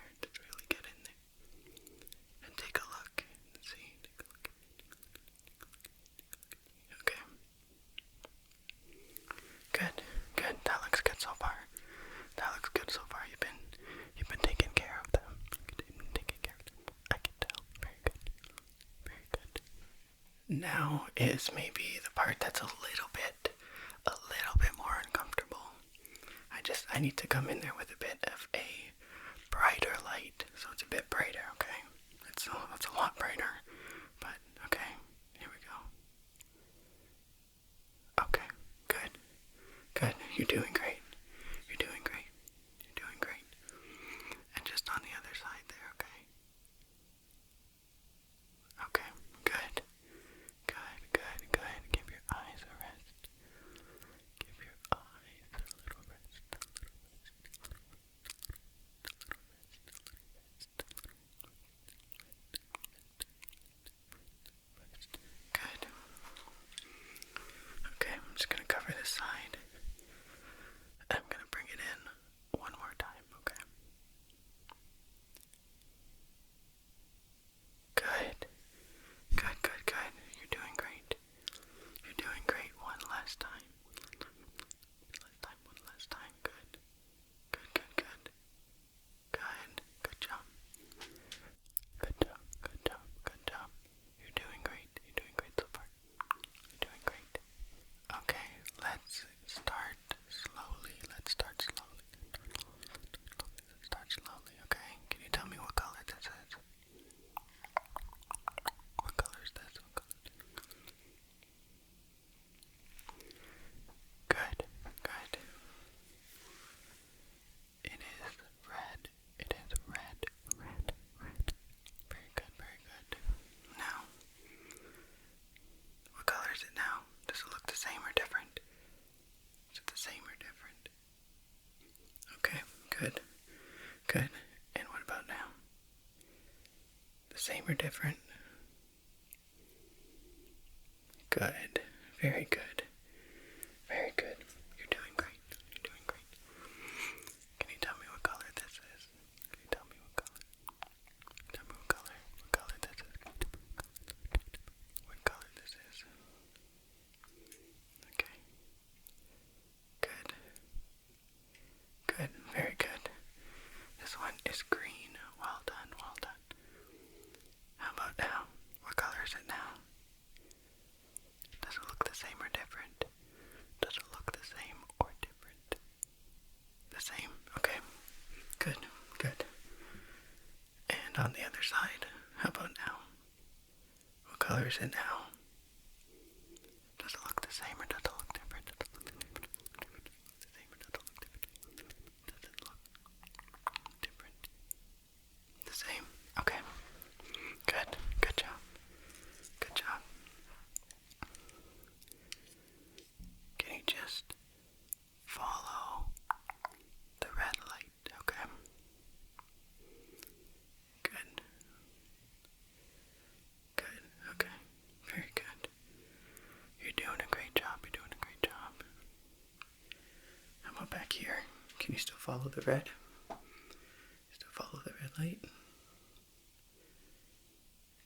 And take a look. See? Take a look. Okay. Good. That looks good so far. You've been taking care of them. I can tell. Very good. Now is maybe the part that's a little bit more uncomfortable. I need to come in there with a bit of a brighter light, so it's a bit brighter, okay? It's a lot brighter, but okay, here we go. Okay, good. You're doing great. And just on the other side there, okay? Okay, good. Give your eyes a rest. Give your eyes a little rest. Good. Okay, I'm just gonna cover this side. I'm gonna bring it in one more time, okay? Good. You're doing great. One last time. One last time. Good. Good job. You're doing great so far. You're doing great. Okay, let's start slowly. Okay? Can you tell me what color this is? What color is this? Good. It is red. Very good. Now, what color is it now? Does it look the same or different? Is it the same or different? Okay, good. And what about now? The same or different? Good. Very good. Very good. You're doing great. You're doing great. Can you tell me what color this is? Can you tell me what color? Tell me what color? What color this is? What color this is? Okay. Good. Good. Very good. This one is green. Well done. Well done. How about now? What color is it now? Does it look the same or different? Does it look the same or different? The same. Okay. Good. Good. And on the other side, how about now? What color is it now? Does it look the same or does it look different? Does it look different? The same or does it look different? Does it look different? The same. Okay. Good. Good job. Good job. Can you just follow the red light? Okay. Good. Good. Okay. Very good. You're doing a great job. You're doing a great job. How about back here? Can you still follow the red? Still follow the red light?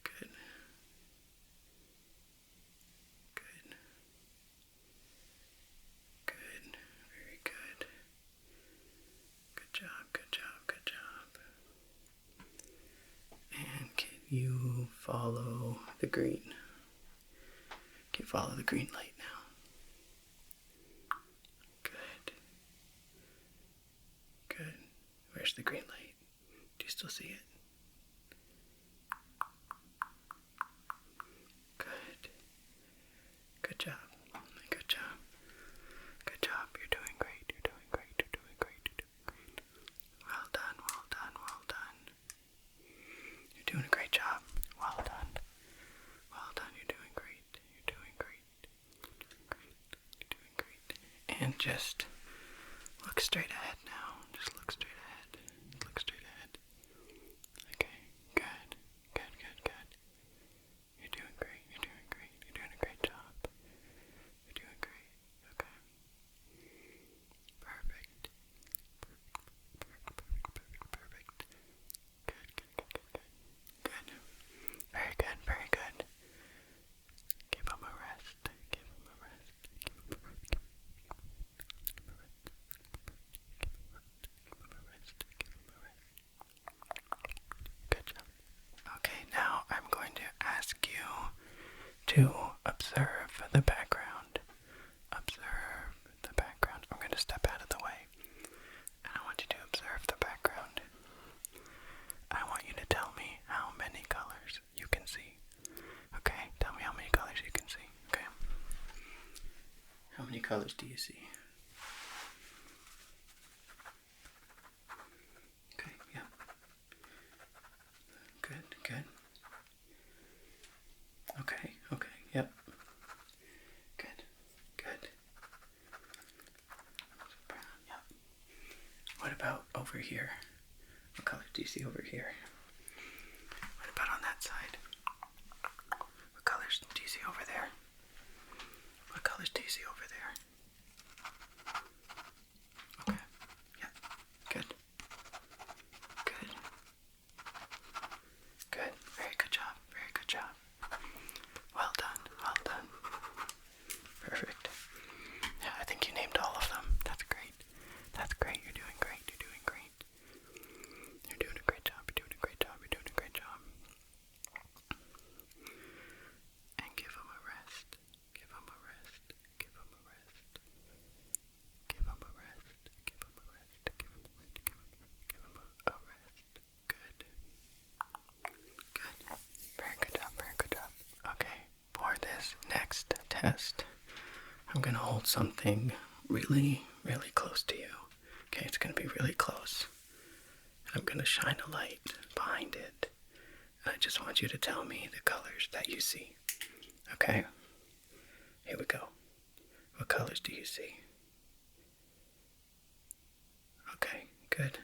Good. Good. Good. Very good. Good job. Good job. Good job. And can you follow the green? Can you follow the green light now? Good. Good. Where's the green light? Do you still see it? Good. Good job. Good job. Good job. You're doing great. You're doing great. You're doing great. You're doing great. Well done. Well done. Well done. You're doing a great job. Well done. Well done. You're doing great. You're doing great. You're doing great. And just look straight ahead now. Just look straight ahead. Look straight ahead. Okay. Good. Good, good, good. You're doing great. You're doing great. You're doing a great job. You're doing great. Okay. Perfect. Perfect. Good, good, good, good, good. Good. Very good, very good. Give him a rest. Give him a rest. Give him a rest. Give him a rest. Give him a rest. Give him a rest. Good job. Okay, now I'm going to ask you to observe the background. Observe the background. I'm going to step out of the way. And I want you to observe the background. I want you to tell me how many colors you can see. Okay? Tell me how many colors you can see. Okay? How many colors do you see? Okay, yeah. Good, good. Okay, okay, yep. Good, good. Brown, yep. What about over here? What colors do you see over here? What about on that side? What colors do you see over there? What colors do you see over there? Okay, yep. Good. Good. Good. Very good job. Very good job. Well done. Well done. Perfect. Yeah, I think you named all of them. That's great. That's great. You're doing great. You're doing great. You're doing a great job. You're doing a great job. You're doing a great job. And give him a rest. Give him a rest. Give him a rest. Give him a rest. Give him a rest. Give him a rest. Give him a rest. Good. Good. Very good job. Very good job. Okay. For this next test, I'm going to hold something really, really close to you. Okay, it's going to be really close. And I'm going to shine a light behind it. And I just want you to tell me the colors that you see. Okay? Here we go. What colors do you see? Okay, good.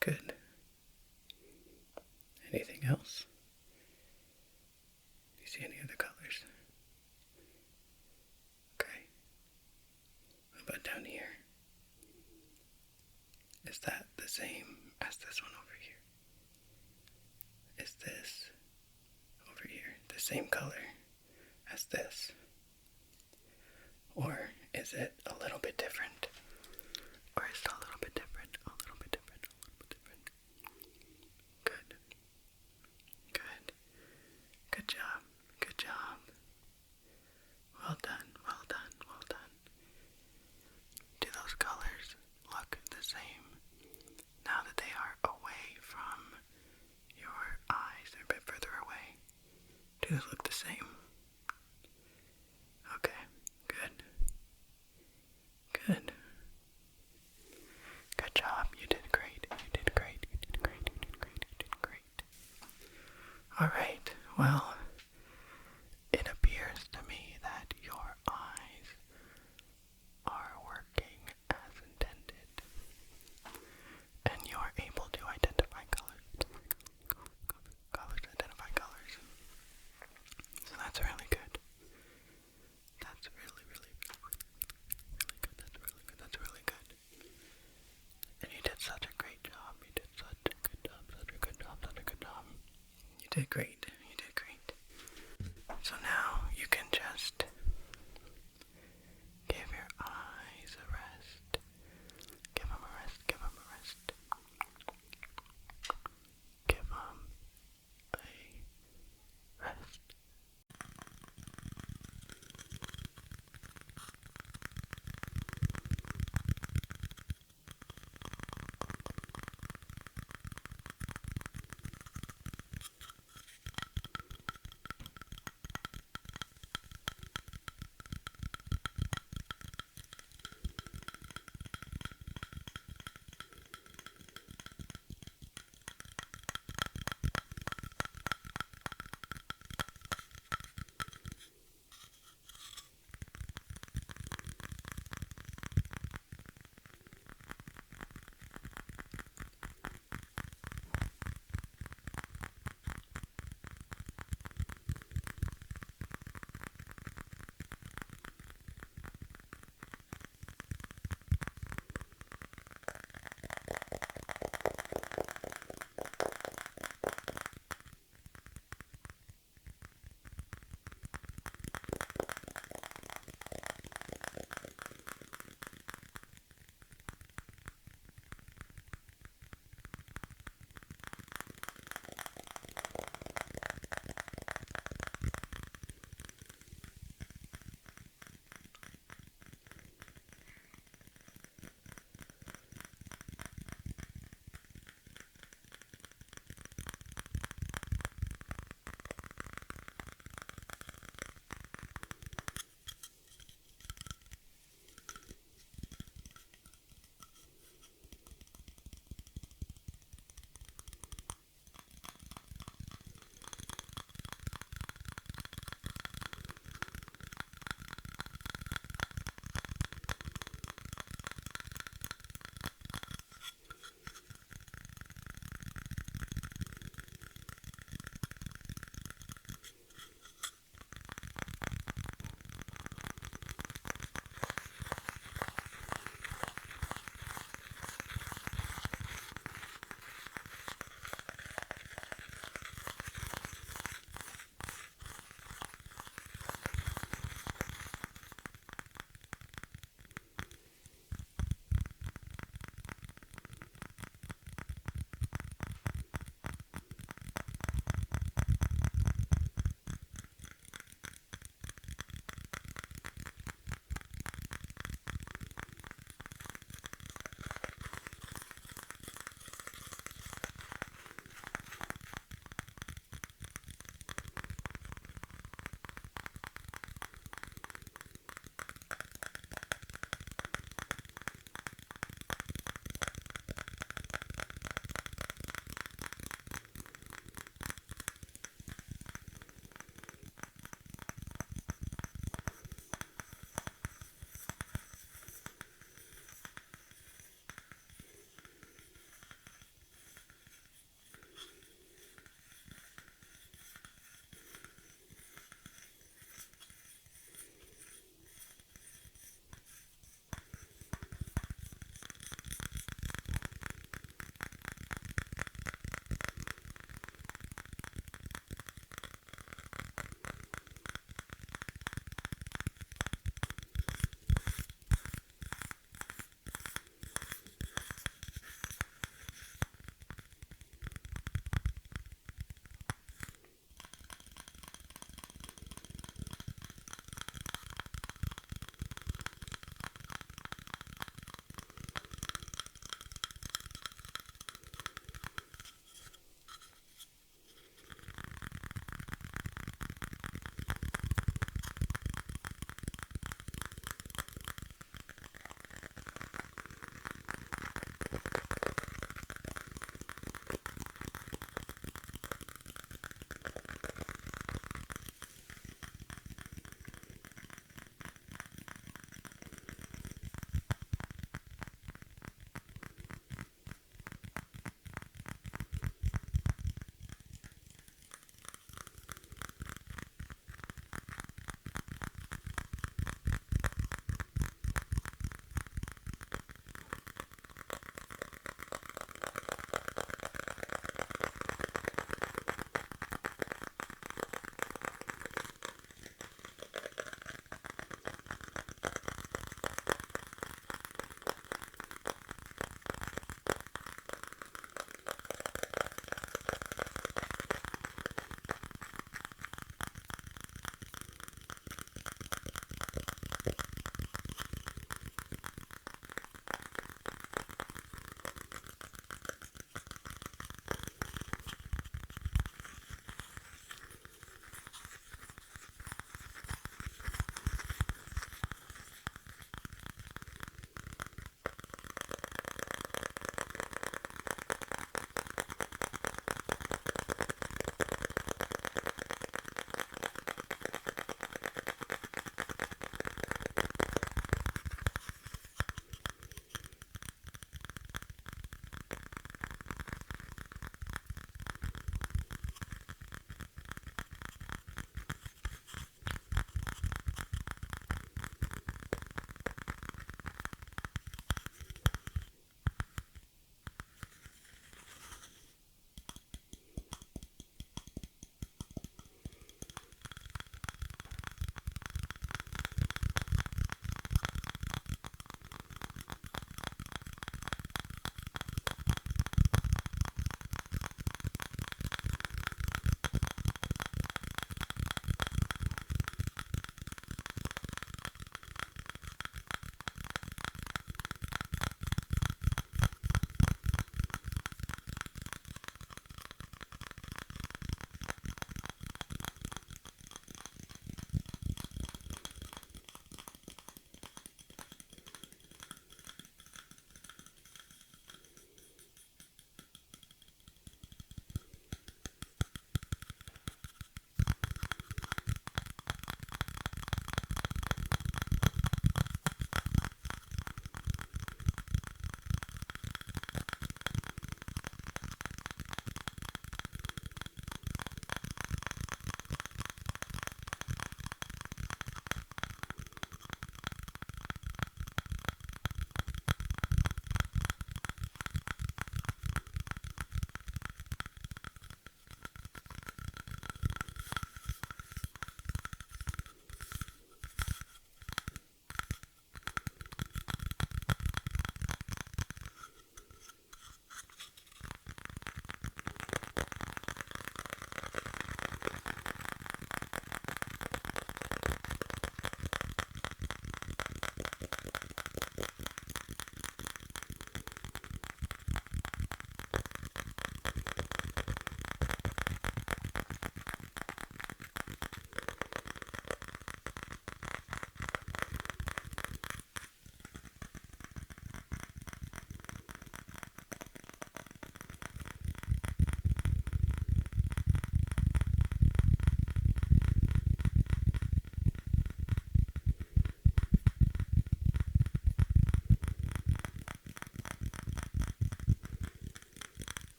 Good. Anything else? Do you see any other Is that the same as this one over here? Is this over here the same color as this? Or is it a little bit different? Or is it a little bit different? A little bit different, a little bit different. Good. Good. Good job. Good job. Well done, well done, well done. Do those colors look the same now that they are away from your eyes? They're a bit further away. Do those look the same? Okay, good. Good. Good job. You did great. You did great. You did great. You did great. You did great. Alright, well, it appears to me that your eyes are working as intended, and you are able to identify colors. Identify colors. So that's really good. That's really, really, really, really good. That's really good. That's really good. And you did such a great job. You did such a good job. Such a good job. Such a good job. You did great.